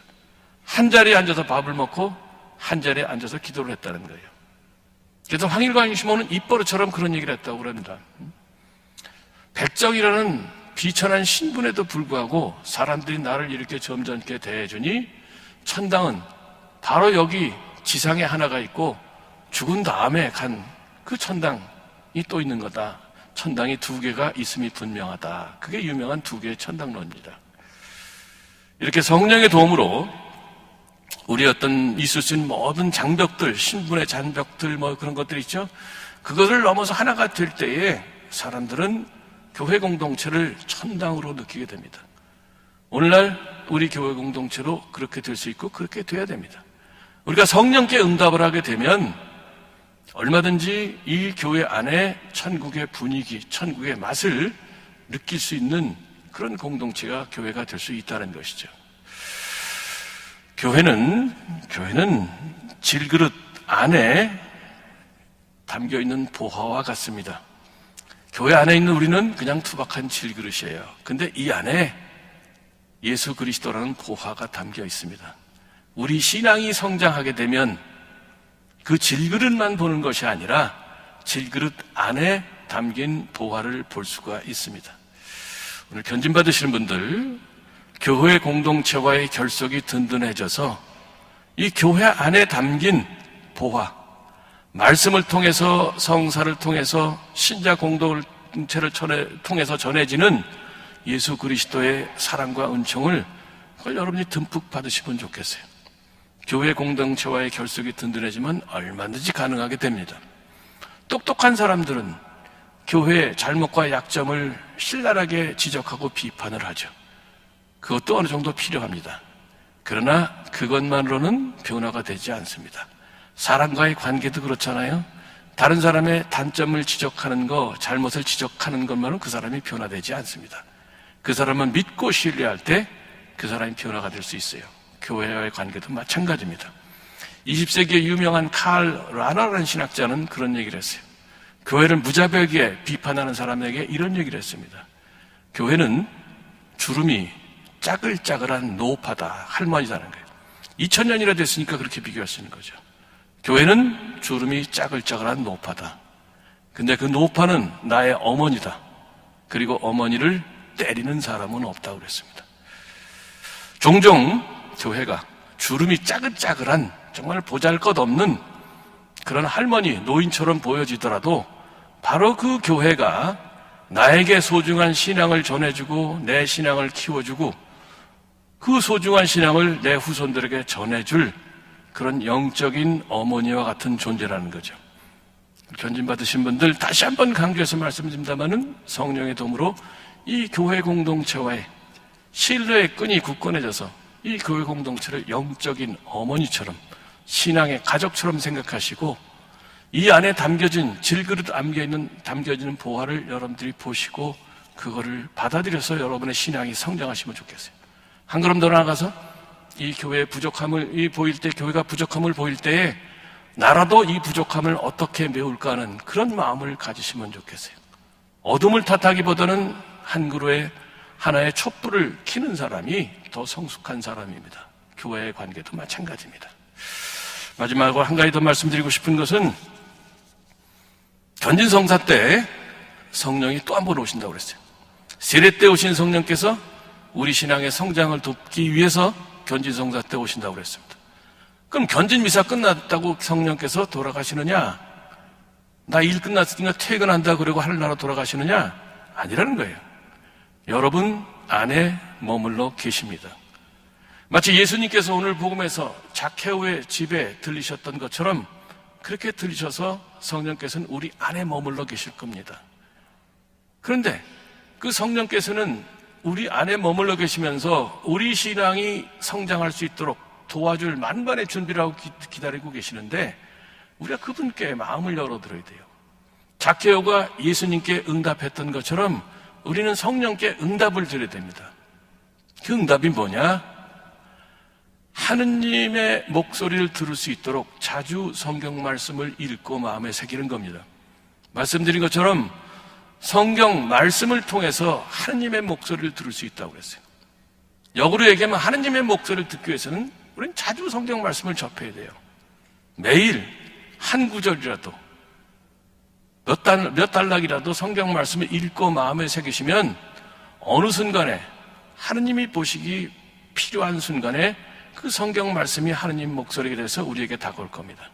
한 자리에 앉아서 밥을 먹고 한 자리에 앉아서 기도를 했다는 거예요. 그래서 황일광 시몬은 입버릇처럼 그런 얘기를 했다고 그럽니다. 백정이라는 비천한 신분에도 불구하고 사람들이 나를 이렇게 점잖게 대해주니 천당은 바로 여기 지상에 하나가 있고 죽은 다음에 간 그 천당이 또 있는 거다. 천당이 2개가 있음이 분명하다. 그게 유명한 2개의 천당론입니다. 이렇게 성령의 도움으로 우리 어떤 있을 수 있는 모든 장벽들, 신분의 장벽들 그런 것들 있죠. 그것을 넘어서 하나가 될 때에 사람들은 교회 공동체를 천당으로 느끼게 됩니다. 오늘날 우리 교회 공동체로 그렇게 될 수 있고 그렇게 돼야 됩니다. 우리가 성령께 응답을 하게 되면 얼마든지 이 교회 안에 천국의 분위기, 천국의 맛을 느낄 수 있는 그런 공동체가 교회가 될 수 있다는 것이죠. 교회는 질그릇 안에 담겨 있는 보화와 같습니다. 교회 안에 있는 우리는 그냥 투박한 질그릇이에요. 근데 이 안에 예수 그리스도라는 보화가 담겨 있습니다. 우리 신앙이 성장하게 되면 그 질그릇만 보는 것이 아니라 질그릇 안에 담긴 보화를 볼 수가 있습니다. 오늘 견진 받으시는 분들, 교회 공동체와의 결속이 든든해져서 이 교회 안에 담긴 보화, 말씀을 통해서 성사를 통해서 신자 공동체를 통해서 전해지는 예수 그리스도의 사랑과 은총을 그걸 여러분이 듬뿍 받으시면 좋겠어요. 교회 공동체와의 결속이 든든해지면 얼마든지 가능하게 됩니다. 똑똑한 사람들은 교회의 잘못과 약점을 신랄하게 지적하고 비판을 하죠. 그것도 어느 정도 필요합니다. 그러나 그것만으로는 변화가 되지 않습니다. 사람과의 관계도 그렇잖아요. 다른 사람의 단점을 지적하는 거, 잘못을 지적하는 것만으로는 그 사람이 변화되지 않습니다. 그 사람은 믿고 신뢰할 때 그 사람이 변화가 될 수 있어요. 교회와의 관계도 마찬가지입니다. 20세기의 유명한 칼 라너라는 신학자는 그런 얘기를 했어요. 교회를 무자비하게 비판하는 사람에게 이런 얘기를 했습니다. 교회는 주름이 짜글짜글한 노파다, 할머니라는 거예요. 2000년이나 됐으니까 그렇게 비교할 수 있는 거죠. 교회는 주름이 짜글짜글한 노파다. 근데 그 노파는 나의 어머니다. 그리고 어머니를 때리는 사람은 없다고 그랬습니다. 종종 교회가 주름이 짜글짜글한 정말 보잘것없는 그런 할머니, 노인처럼 보여지더라도 바로 그 교회가 나에게 소중한 신앙을 전해주고 내 신앙을 키워주고 그 소중한 신앙을 내 후손들에게 전해줄 그런 영적인 어머니와 같은 존재라는 거죠. 견진받으신 분들 다시 한번 강조해서 말씀드립니다마는 성령의 도움으로 이 교회 공동체와의 신뢰의 끈이 굳건해져서 이 교회 공동체를 영적인 어머니처럼 신앙의 가족처럼 생각하시고 이 안에 담겨진 질그릇 담겨지는 보화를 여러분들이 보시고 그거를 받아들여서 여러분의 신앙이 성장하시면 좋겠어요. 한 걸음 더 나아가서 이 교회의 부족함을 보일 때, 교회가 부족함을 보일 때에 나라도 이 부족함을 어떻게 메울까 하는 그런 마음을 가지시면 좋겠어요. 어둠을 탓하기보다는 한 그루의 하나의 촛불을 켜는 사람이 더 성숙한 사람입니다. 교회의 관계도 마찬가지입니다. 마지막으로 한 가지 더 말씀드리고 싶은 것은 견진성사 때 성령이 또 한 번 오신다고 그랬어요. 세례 때 오신 성령께서 우리 신앙의 성장을 돕기 위해서 견진성사 때 오신다고 그랬습니다. 그럼 견진미사 끝났다고 성령께서 돌아가시느냐? 나 일 끝났으니까 퇴근한다 그러고 하늘나라 돌아가시느냐? 아니라는 거예요. 여러분 안에 머물러 계십니다. 마치 예수님께서 오늘 복음에서 자케오의 집에 들리셨던 것처럼 그렇게 들리셔서 성령께서는 우리 안에 머물러 계실 겁니다. 그런데 그 성령께서는 우리 안에 머물러 계시면서 우리 신앙이 성장할 수 있도록 도와줄 만반의 준비를 하고 기다리고 계시는데 우리가 그분께 마음을 열어드려야 돼요. 자케오가 예수님께 응답했던 것처럼 우리는 성령께 응답을 드려야 됩니다. 그 응답이 뭐냐? 하느님의 목소리를 들을 수 있도록 자주 성경 말씀을 읽고 마음에 새기는 겁니다. 말씀드린 것처럼 성경 말씀을 통해서 하느님의 목소리를 들을 수 있다고 그랬어요. 역으로 얘기하면 하느님의 목소리를 듣기 위해서는 우리는 자주 성경 말씀을 접해야 돼요. 매일 한 구절이라도 몇 단락이라도 성경 말씀을 읽고 마음에 새기시면 어느 순간에 하느님이 보시기 필요한 순간에 그 성경 말씀이 하느님 목소리가 돼서 우리에게 다가올 겁니다.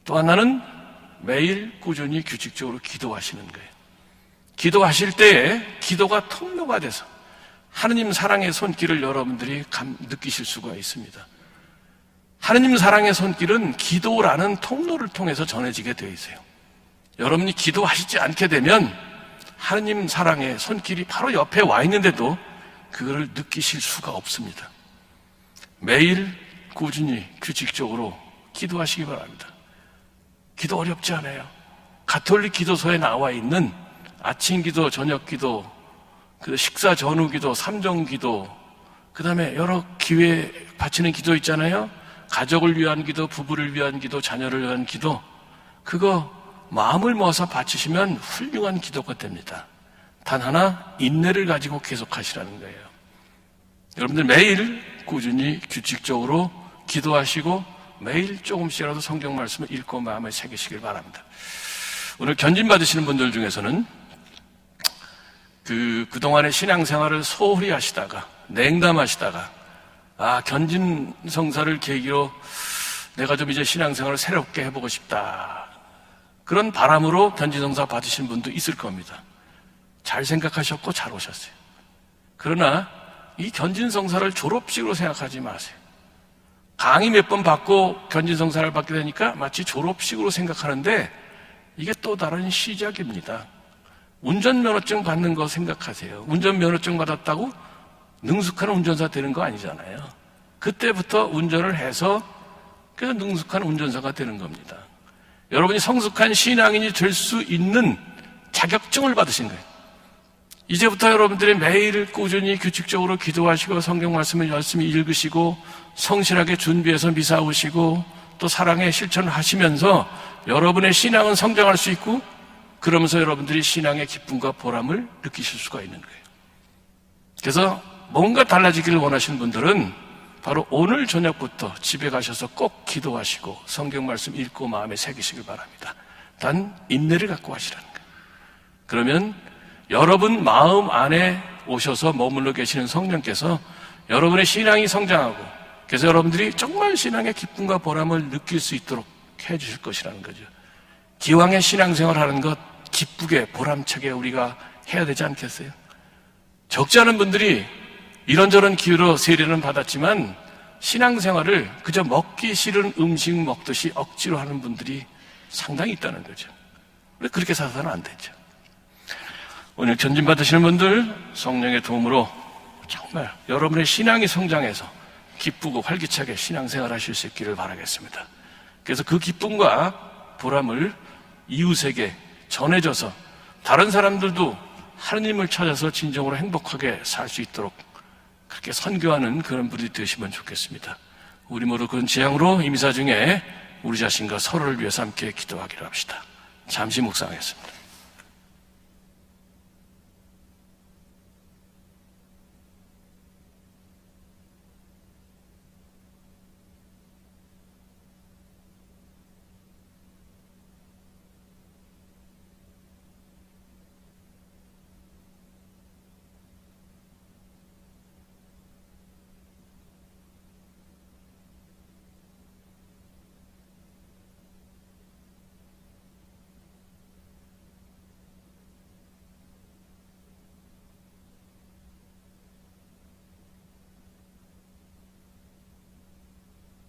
또 하나는 매일 꾸준히 규칙적으로 기도하시는 거예요. 기도하실 때에 기도가 통로가 돼서 하느님 사랑의 손길을 여러분들이 느끼실 수가 있습니다. 하느님 사랑의 손길은 기도라는 통로를 통해서 전해지게 되어 있어요. 여러분이 기도하시지 않게 되면 하느님 사랑의 손길이 바로 옆에 와 있는데도 그거를 느끼실 수가 없습니다. 매일 꾸준히 규칙적으로 기도하시기 바랍니다. 기도 어렵지 않아요. 가톨릭 기도서에 나와 있는 아침 기도, 저녁 기도, 식사 전후 기도, 삼종 기도, 그 다음에 여러 기회에 바치는 기도 있잖아요. 가족을 위한 기도, 부부를 위한 기도, 자녀를 위한 기도. 그거 마음을 모아서 바치시면 훌륭한 기도가 됩니다. 단 하나 인내를 가지고 계속하시라는 거예요. 여러분들 매일 꾸준히 규칙적으로 기도하시고 매일 조금씩이라도 성경 말씀을 읽고 마음에 새기시길 바랍니다. 오늘 견진 받으시는 분들 중에서는 그동안의 신앙생활을 소홀히 하시다가 냉담하시다가 견진 성사를 계기로 내가 좀 이제 신앙생활을 새롭게 해보고 싶다. 그런 바람으로 견진 성사 받으신 분도 있을 겁니다. 잘 생각하셨고 잘 오셨어요. 그러나 이 견진 성사를 졸업식으로 생각하지 마세요. 강의 몇 번 받고 견진 성사를 받게 되니까 마치 졸업식으로 생각하는데 이게 또 다른 시작입니다. 운전면허증 받는 거 생각하세요. 운전면허증 받았다고 능숙한 운전사 되는 거 아니잖아요. 그때부터 운전을 해서 그래서 능숙한 운전사가 되는 겁니다. 여러분이 성숙한 신앙인이 될 수 있는 자격증을 받으신 거예요. 이제부터 여러분들이 매일 꾸준히 규칙적으로 기도하시고 성경 말씀을 열심히 읽으시고 성실하게 준비해서 미사 오시고 또 사랑의 실천을 하시면서 여러분의 신앙은 성장할 수 있고 그러면서 여러분들이 신앙의 기쁨과 보람을 느끼실 수가 있는 거예요. 그래서 뭔가 달라지기를 원하시는 분들은 바로 오늘 저녁부터 집에 가셔서 꼭 기도하시고 성경 말씀 읽고 마음에 새기시길 바랍니다. 단 인내를 갖고 하시라는 거예요. 그러면 여러분 마음 안에 오셔서 머물러 계시는 성령께서 여러분의 신앙이 성장하고 그래서 여러분들이 정말 신앙의 기쁨과 보람을 느낄 수 있도록 해주실 것이라는 거죠. 기왕의 신앙생활하는 것 기쁘게 보람차게 우리가 해야 되지 않겠어요? 적지 않은 분들이 이런저런 기회로 세례는 받았지만 신앙생활을 그저 먹기 싫은 음식 먹듯이 억지로 하는 분들이 상당히 있다는 거죠. 그렇게 살아서는 안 되죠. 오늘 전진 받으시는 분들 성령의 도움으로 정말 여러분의 신앙이 성장해서 기쁘고 활기차게 신앙생활 하실 수 있기를 바라겠습니다. 그래서 그 기쁨과 보람을 이웃에게 전해줘서 다른 사람들도 하느님을 찾아서 진정으로 행복하게 살 수 있도록 그렇게 선교하는 그런 분이 되시면 좋겠습니다. 우리 모두 그런 지향으로 이 미사 중에 우리 자신과 서로를 위해서 함께 기도하기로 합시다. 잠시 묵상하겠습니다.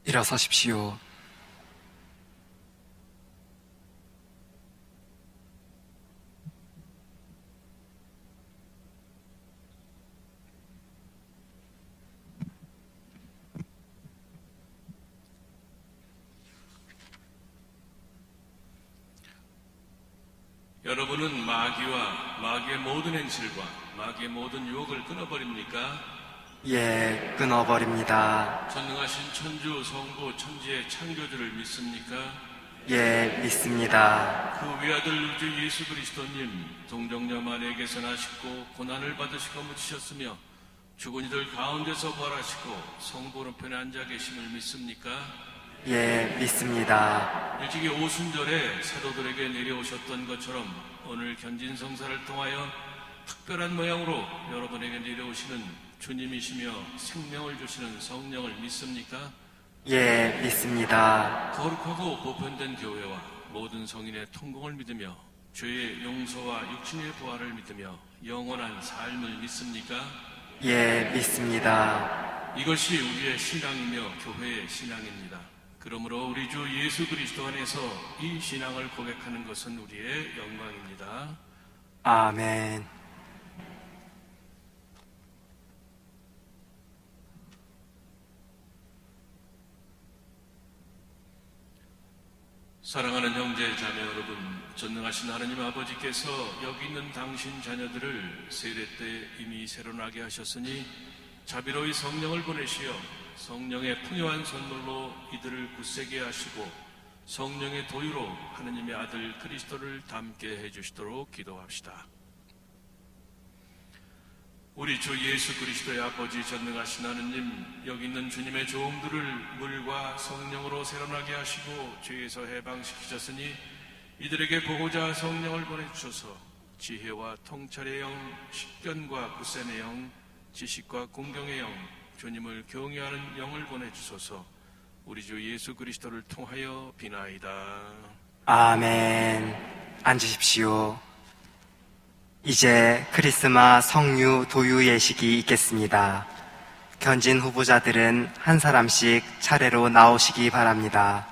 일어서십시오. 여러분은 마귀와 마귀의 모든 행실과 마귀의 모든 유혹을 끊어버립니까? 예, 끊어버립니다. 전능하신 천주, 성부, 천지의 창조주를 믿습니까? 예, 믿습니다. 그 외아들 우주 예수 그리스도님, 동정녀 마리에게서 나시고 고난을 받으시고 묻히셨으며 죽은 이들 가운데서 부활하시고 성부 오른편에 앉아 계심을 믿습니까? 예, 믿습니다. 일찍이 오순절에 사도들에게 내려오셨던 것처럼 오늘 견진성사를 통하여 특별한 모양으로 여러분에게 내려오시는 주님이시며 생명을 주시는 성령을 믿습니까? 예, 믿습니다. 거룩하고 보편된 교회와 모든 성인의 통공을 믿으며 죄의 용서와 육신의 부활을 믿으며 영원한 삶을 믿습니까? 예, 믿습니다. 이것이 우리의 신앙이며 교회의 신앙입니다. 그러므로 우리 주 예수 그리스도 안에서 이 신앙을 고백하는 것은 우리의 영광입니다. 아멘. 사랑하는 형제 자매 여러분, 전능하신 하나님 아버지께서 여기 있는 당신 자녀들을 세례 때 이미 새로나게 하셨으니 자비로이 성령을 보내시어 성령의 풍요한 선물로 이들을 굳세게 하시고 성령의 도유로 하느님의 아들 그리스도를 닮게 해주시도록 기도합시다. 우리 주 예수 그리스도의 아버지 전능하신 하느님, 여기 있는 주님의 종들을 물과 성령으로 새로나게 하시고 죄에서 해방시키셨으니 이들에게 보호자 성령을 보내주셔서 지혜와 통찰의 영, 식견과 굳셈의 영, 지식과 공경의 영, 주님을 경외하는 영을 보내주소서. 우리 주 예수 그리스도를 통하여 비나이다. 아멘. 앉으십시오. 이제 크리스마 성유 도유 예식이 있겠습니다. 견진 후보자들은 한 사람씩 차례로 나오시기 바랍니다.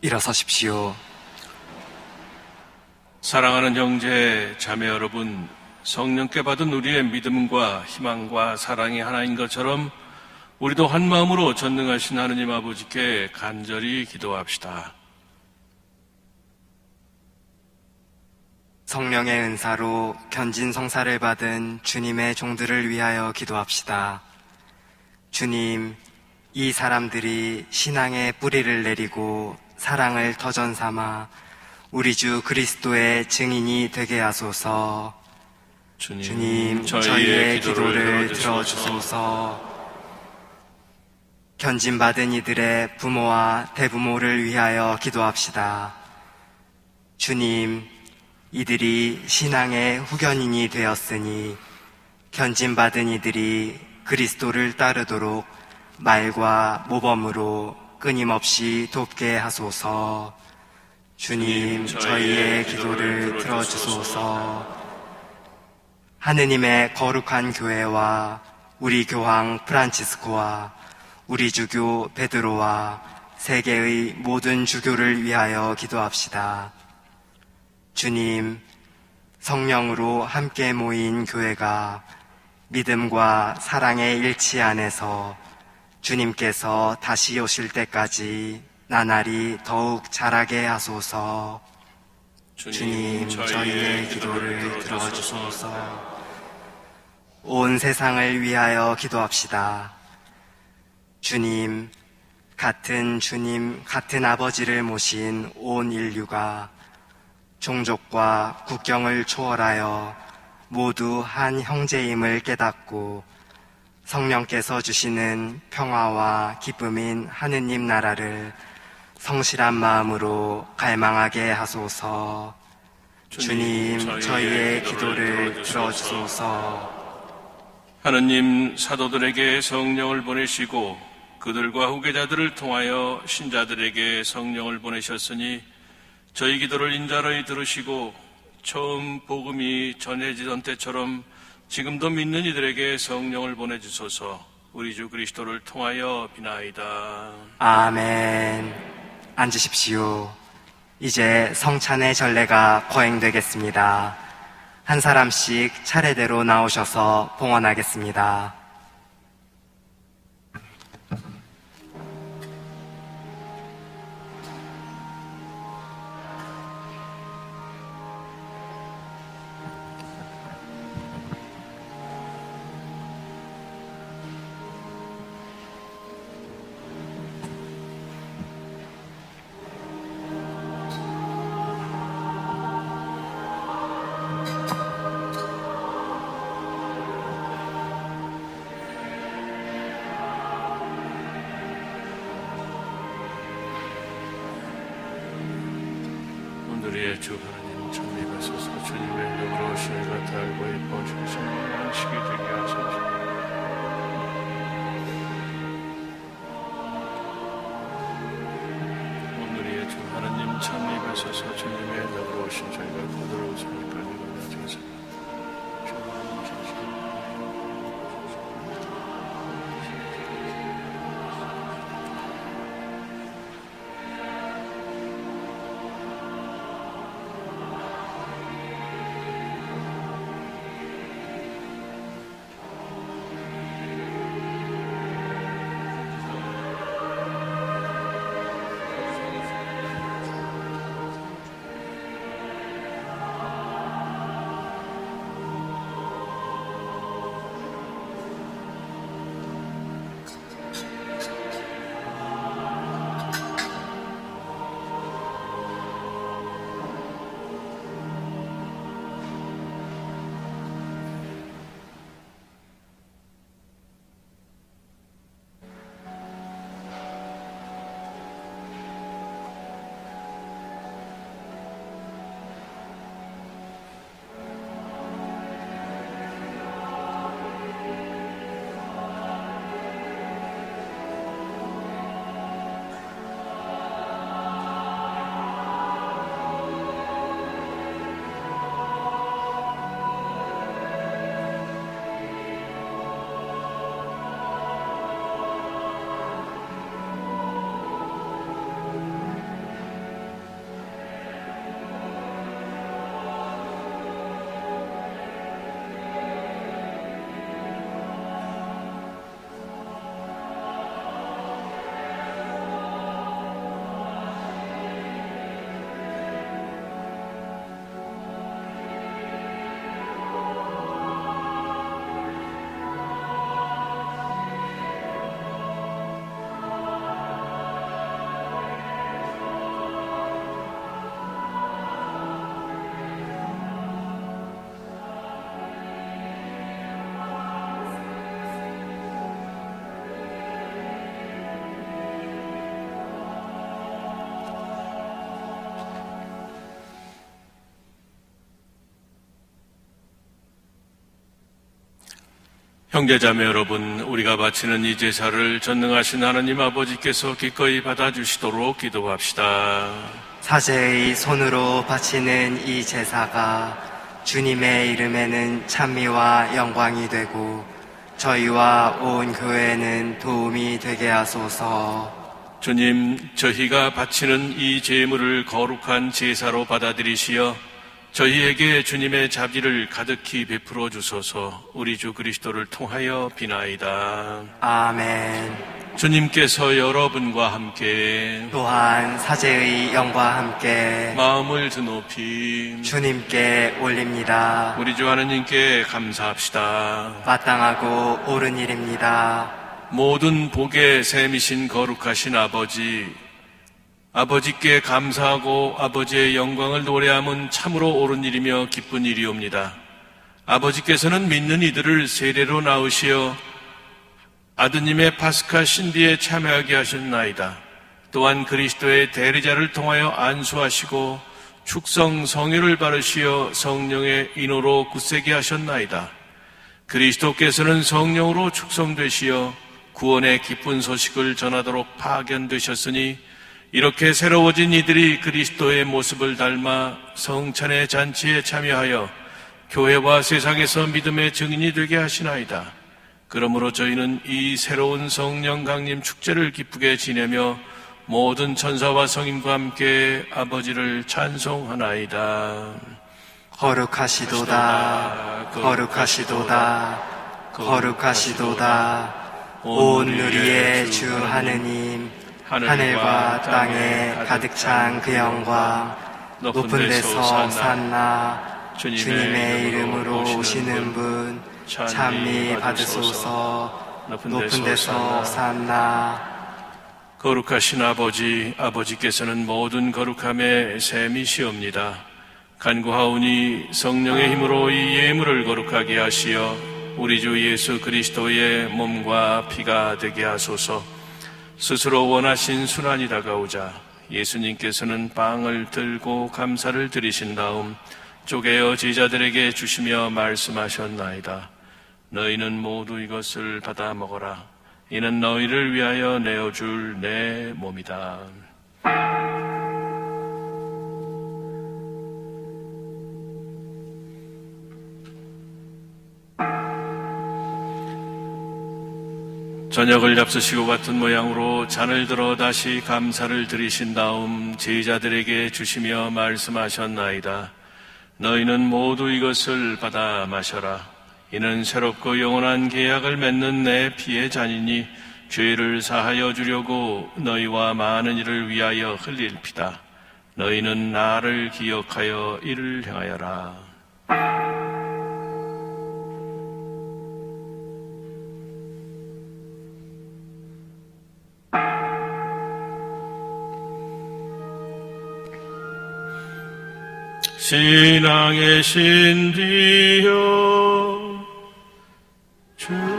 일어서십시오. 사랑하는 형제, 자매 여러분, 성령께 받은 우리의 믿음과 희망과 사랑이 하나인 것처럼 우리도 한 마음으로 전능하신 하느님 아버지께 간절히 기도합시다. 성령의 은사로 견진 성사를 받은 주님의 종들을 위하여 기도합시다. 주님, 이 사람들이 신앙의 뿌리를 내리고 사랑을 터전 삼아 우리 주 그리스도의 증인이 되게 하소서. 주님, 저희의 기도를 들어주소서. 견진받은 이들의 부모와 대부모를 위하여 기도합시다. 주님, 이들이 신앙의 후견인이 되었으니 견진받은 이들이 그리스도를 따르도록 말과 모범으로 끊임없이 돕게 하소서. 주님, 저희의 기도를 들어주소서. 하느님의 거룩한 교회와 우리 교황 프란치스코와 우리 주교 베드로와 세계의 모든 주교를 위하여 기도합시다. 주님, 성령으로 함께 모인 교회가 믿음과 사랑의 일치 안에서 주님께서 다시 오실 때까지 나날이 더욱 자라게 하소서. 주님, 저희의 기도를 들어주소서. 온 세상을 위하여 기도합시다. 주님, 같은 아버지를 모신 온 인류가 종족과 국경을 초월하여 모두 한 형제임을 깨닫고 성령께서 주시는 평화와 기쁨인 하느님 나라를 성실한 마음으로 갈망하게 하소서. 주님, 저희의 기도를 들어주소서. 하느님, 사도들에게 성령을 보내시고 그들과 후계자들을 통하여 신자들에게 성령을 보내셨으니 저희 기도를 인자로이 들으시고 처음 복음이 전해지던 때처럼 지금도 믿는 이들에게 성령을 보내주소서. 우리 주 그리스도를 통하여 비나이다. 아멘. 앉으십시오. 이제 성찬의 전례가 거행되겠습니다. 한 사람씩 차례대로 나오셔서 봉헌하겠습니다. 우리의 주 하나님 참히 가소서. 주님의 영으로 오시니가 달고 예뻐 주신 안식이 되게 하소서. 오늘의 주 하나님 참히 가소서. 주님의 영으로 오신 저희가 거들어 오시니까 내가 하소서. 주님 잠시 형제자매 여러분, 우리가 바치는 이 제사를 전능하신 하나님 아버지께서 기꺼이 받아주시도록 기도합시다. 사제의 손으로 바치는 이 제사가 주님의 이름에는 찬미와 영광이 되고 저희와 온 교회는 도움이 되게 하소서. 주님, 저희가 바치는 이 제물을 거룩한 제사로 받아들이시어 저희에게 주님의 자비를 가득히 베풀어 주소서. 우리 주 그리스도를 통하여 비나이다. 아멘. 주님께서 여러분과 함께 또한 사제의 영과 함께 마음을 드높이 주님께 올립니다. 우리 주 하나님께 감사합시다. 마땅하고 옳은 일입니다. 모든 복의 셈이신 거룩하신 아버지께 감사하고 아버지의 영광을 노래함은 참으로 옳은 일이며 기쁜 일이옵니다. 아버지께서는 믿는 이들을 세례로 낳으시어 아드님의 파스카 신비에 참여하게 하셨나이다. 또한 그리스도의 대리자를 통하여 안수하시고 축성 성유를 바르시어 성령의 인호로 굳세게 하셨나이다. 그리스도께서는 성령으로 축성되시어 구원의 기쁜 소식을 전하도록 파견되셨으니 이렇게 새로워진 이들이 그리스도의 모습을 닮아 성찬의 잔치에 참여하여 교회와 세상에서 믿음의 증인이 되게 하시나이다. 그러므로 저희는 이 새로운 성령 강림 축제를 기쁘게 지내며 모든 천사와 성인과 함께 아버지를 찬송하나이다. 거룩하시도다, 거룩하시도다, 거룩하시도다. 온 누리의 주 하느님, 하늘과 땅에 가득 찬 그 영광, 높은 데서 산나 주님의 이름으로 오시는 분 찬미 받으소서. 높은 데서 산나. 거룩하신 아버지께서는 모든 거룩함의 셈이시옵니다. 간구하오니 성령의 힘으로 이 예물을 거룩하게 하시어 우리 주 예수 그리스도의 몸과 피가 되게 하소서. 스스로 원하신 순환이 다가오자 예수님께서는 빵을 들고 감사를 드리신 다음 쪼개어 제자들에게 주시며 말씀하셨나이다. 너희는 모두 이것을 받아 먹어라. 이는 너희를 위하여 내어줄 내 몸이다. 저녁을 잡수시고 같은 모양으로 잔을 들어 다시 감사를 드리신 다음 제자들에게 주시며 말씀하셨나이다. 너희는 모두 이것을 받아 마셔라. 이는 새롭고 영원한 계약을 맺는 내 피의 잔이니 죄를 사하여 주려고 너희와 많은 이를 위하여 흘릴 피다. 너희는 나를 기억하여 이를 행하여라. 신앙의 신비여 주님께서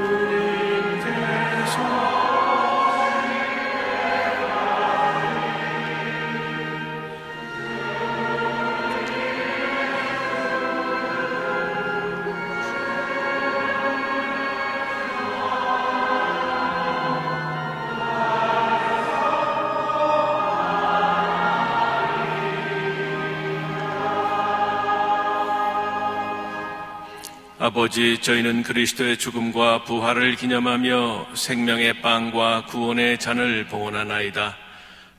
아버지, 저희는 그리스도의 죽음과 부활을 기념하며 생명의 빵과 구원의 잔을 봉헌하나이다.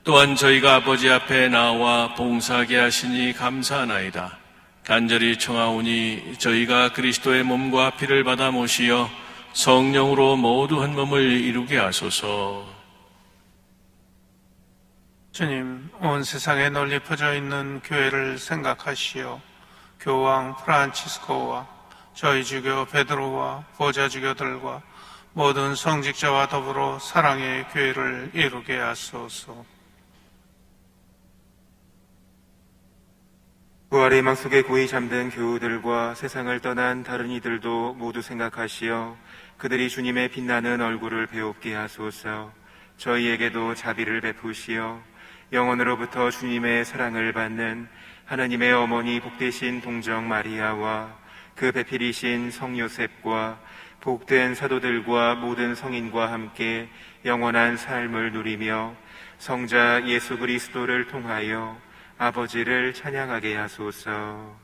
또한 저희가 아버지 앞에 나와 봉사하게 하시니 감사하나이다. 간절히 청하오니 저희가 그리스도의 몸과 피를 받아 모시어 성령으로 모두 한 몸을 이루게 하소서. 주님, 온 세상에 널리 퍼져 있는 교회를 생각하시어 교황 프란치스코와 저희 주교 베드로와 보좌 주교들과 모든 성직자와 더불어 사랑의 교회를 이루게 하소서. 부활의 망 속에 고이 잠든 교우들과 세상을 떠난 다른 이들도 모두 생각하시어 그들이 주님의 빛나는 얼굴을 배웁게 하소서. 저희에게도 자비를 베푸시어 영원으로부터 주님의 사랑을 받는 하나님의 어머니 복되신 동정 마리아와 그 배필이신 성 요셉과 복된 사도들과 모든 성인과 함께 영원한 삶을 누리며 성자 예수 그리스도를 통하여 아버지를 찬양하게 하소서.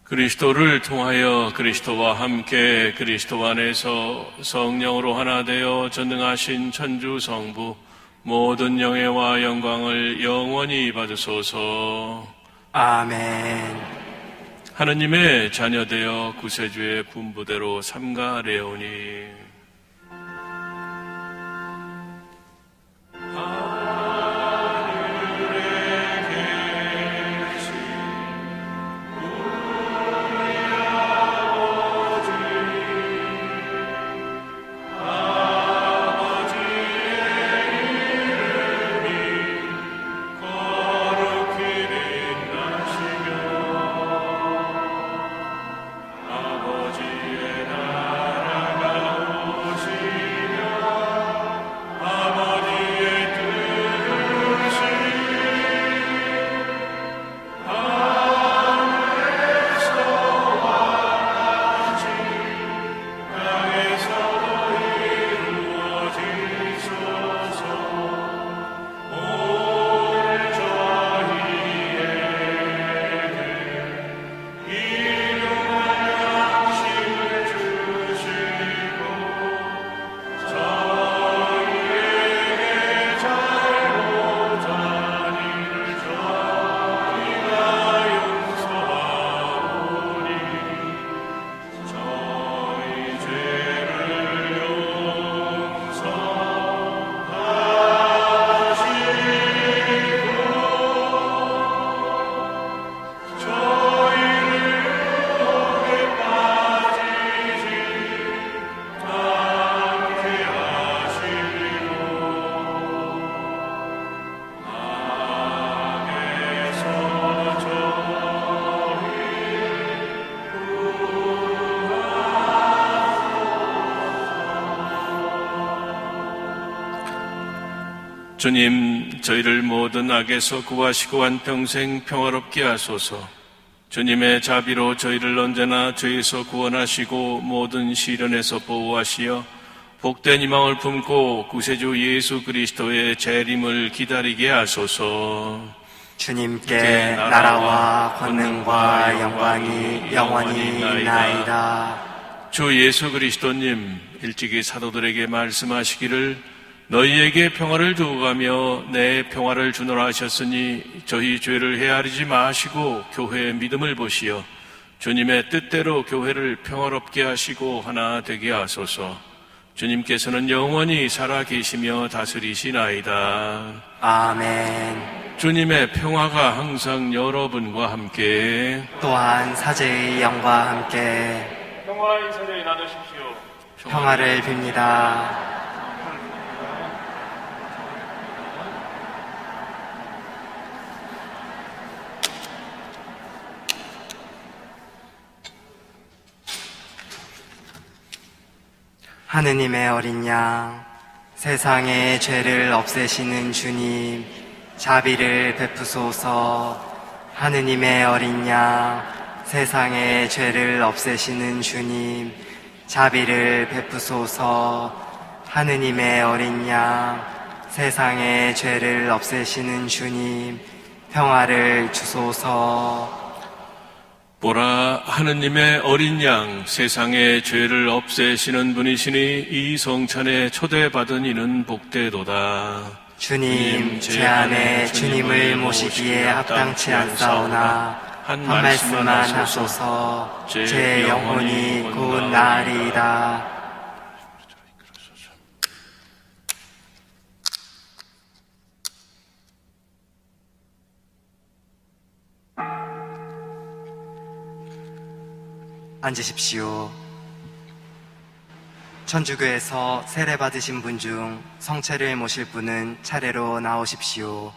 그리스도를 통하여 그리스도와 함께 그리스도 안에서 성령으로 하나 되어 전능하신 천주 성부 모든 영예와 영광을 영원히 받으소서. 아멘. 하느님의 자녀되어 구세주의 분부대로 삼가래오니 주님, 저희를 모든 악에서 구하시고 한평생 평화롭게 하소서. 주님의 자비로 저희를 언제나 죄에서 구원하시고 모든 시련에서 보호하시어 복된 희망을 품고 구세주 예수 그리스도의 재림을 기다리게 하소서. 주님께 나라와 권능과 영광이 영원히 있나이다. 주 예수 그리스도님, 일찍이 사도들에게 말씀하시기를 너희에게 평화를 두고 가며 내 평화를 주노라 하셨으니 저희 죄를 헤아리지 마시고 교회의 믿음을 보시어 주님의 뜻대로 교회를 평화롭게 하시고 하나 되게 하소서. 주님께서는 영원히 살아 계시며 다스리시나이다. 아멘. 주님의 평화가 항상 여러분과 함께 또한 사제의 영과 함께 평화의 사제에 나누십시오. 평화를 빕니다. 하느님의 어린 양, 세상의 죄를 없애시는 주님, 자비를 베푸소서. 하느님의 어린 양, 세상의 죄를 없애시는 주님, 자비를 베푸소서. 하느님의 어린 양, 세상의 죄를 없애시는 주님, 평화를 주소서. 보라, 하느님의 어린 양, 세상의 죄를 없애시는 분이시니 이 성찬에 초대받은 이는 복되도다. 주님, 제 안에 주님을 모시기에 합당치 않사오나 한 말씀만 하소서. 제 영혼이 곧 나으리이다. 앉으십시오. 천주교에서 세례 받으신 분 중 성체를 모실 분은 차례로 나오십시오.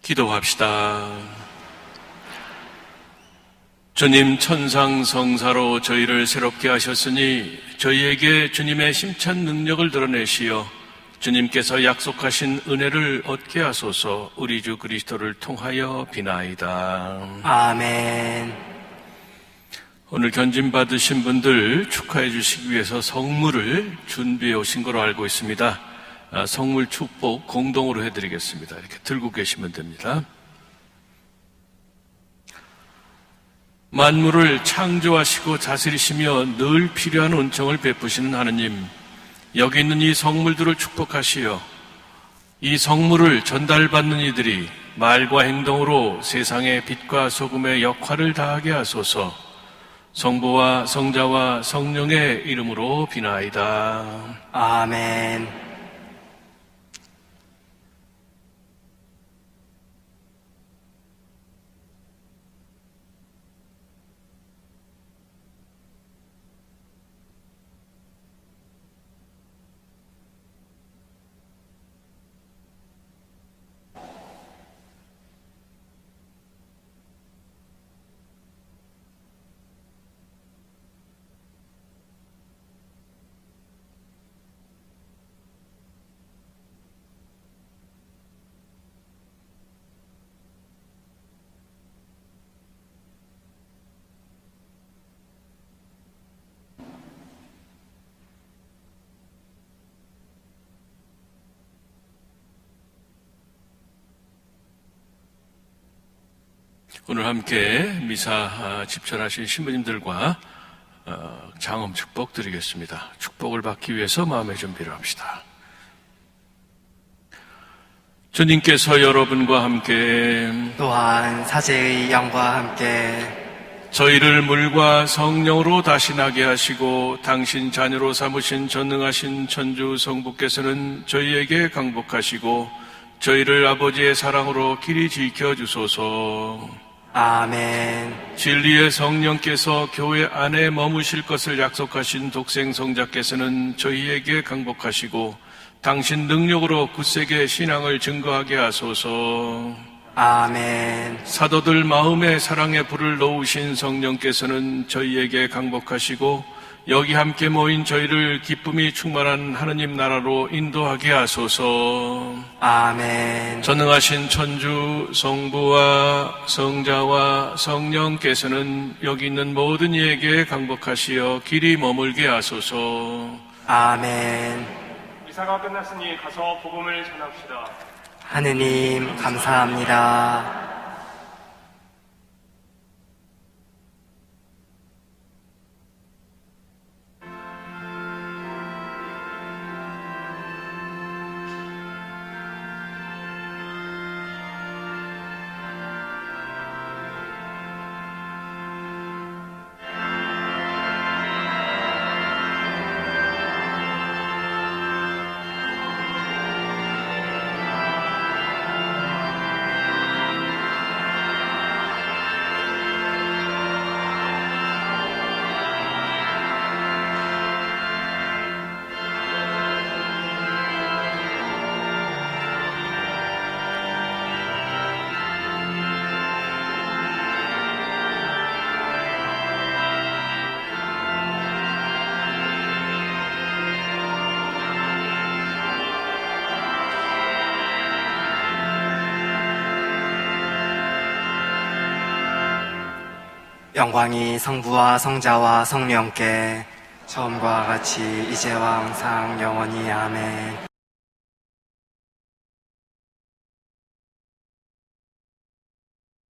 기도합시다. 주님, 천상성사로 저희를 새롭게 하셨으니 저희에게 주님의 힘찬 능력을 드러내시어 주님께서 약속하신 은혜를 얻게 하소서. 우리 주 그리스도를 통하여 비나이다. 아멘. 오늘 견진 받으신 분들 축하해 주시기 위해서 성물을 준비해 오신 걸로 알고 있습니다. 성물 축복 공동으로 해드리겠습니다. 이렇게 들고 계시면 됩니다. 만물을 창조하시고 다스리시며 늘 필요한 은총을 베푸시는 하느님, 여기 있는 이 성물들을 축복하시어 이 성물을 전달받는 이들이 말과 행동으로 세상의 빛과 소금의 역할을 다하게 하소서. 성부와 성자와 성령의 이름으로 비나이다. 아멘. 오늘 함께 미사 집전하신 신부님들과 장엄 축복 드리겠습니다. 축복을 받기 위해서 마음의 준비를 합시다. 주님께서 여러분과 함께 또한 사제의 영과 함께 저희를 물과 성령으로 다시 나게 하시고 당신 자녀로 삼으신 전능하신 천주 성부께서는 저희에게 강복하시고 저희를 아버지의 사랑으로 길이 지켜주소서. 아멘. 진리의 성령께서 교회 안에 머무실 것을 약속하신 독생성자께서는 저희에게 강복하시고 당신 능력으로 굳세게 신앙을 증거하게 하소서. 아멘. 사도들 마음에 사랑의 불을 놓으신 성령께서는 저희에게 강복하시고 여기 함께 모인 저희를 기쁨이 충만한 하느님 나라로 인도하게 하소서. 아멘. 전능하신 천주 성부와 성자와 성령께서는 여기 있는 모든 이에게 강복하시어 길이 머물게 하소서. 아멘. 미사가 끝났으니 가서 복음을 전합시다. 하느님 감사합니다. 영광이 성부와 성자와 성령께 처음과 같이 이제와 항상 영원히 아멘.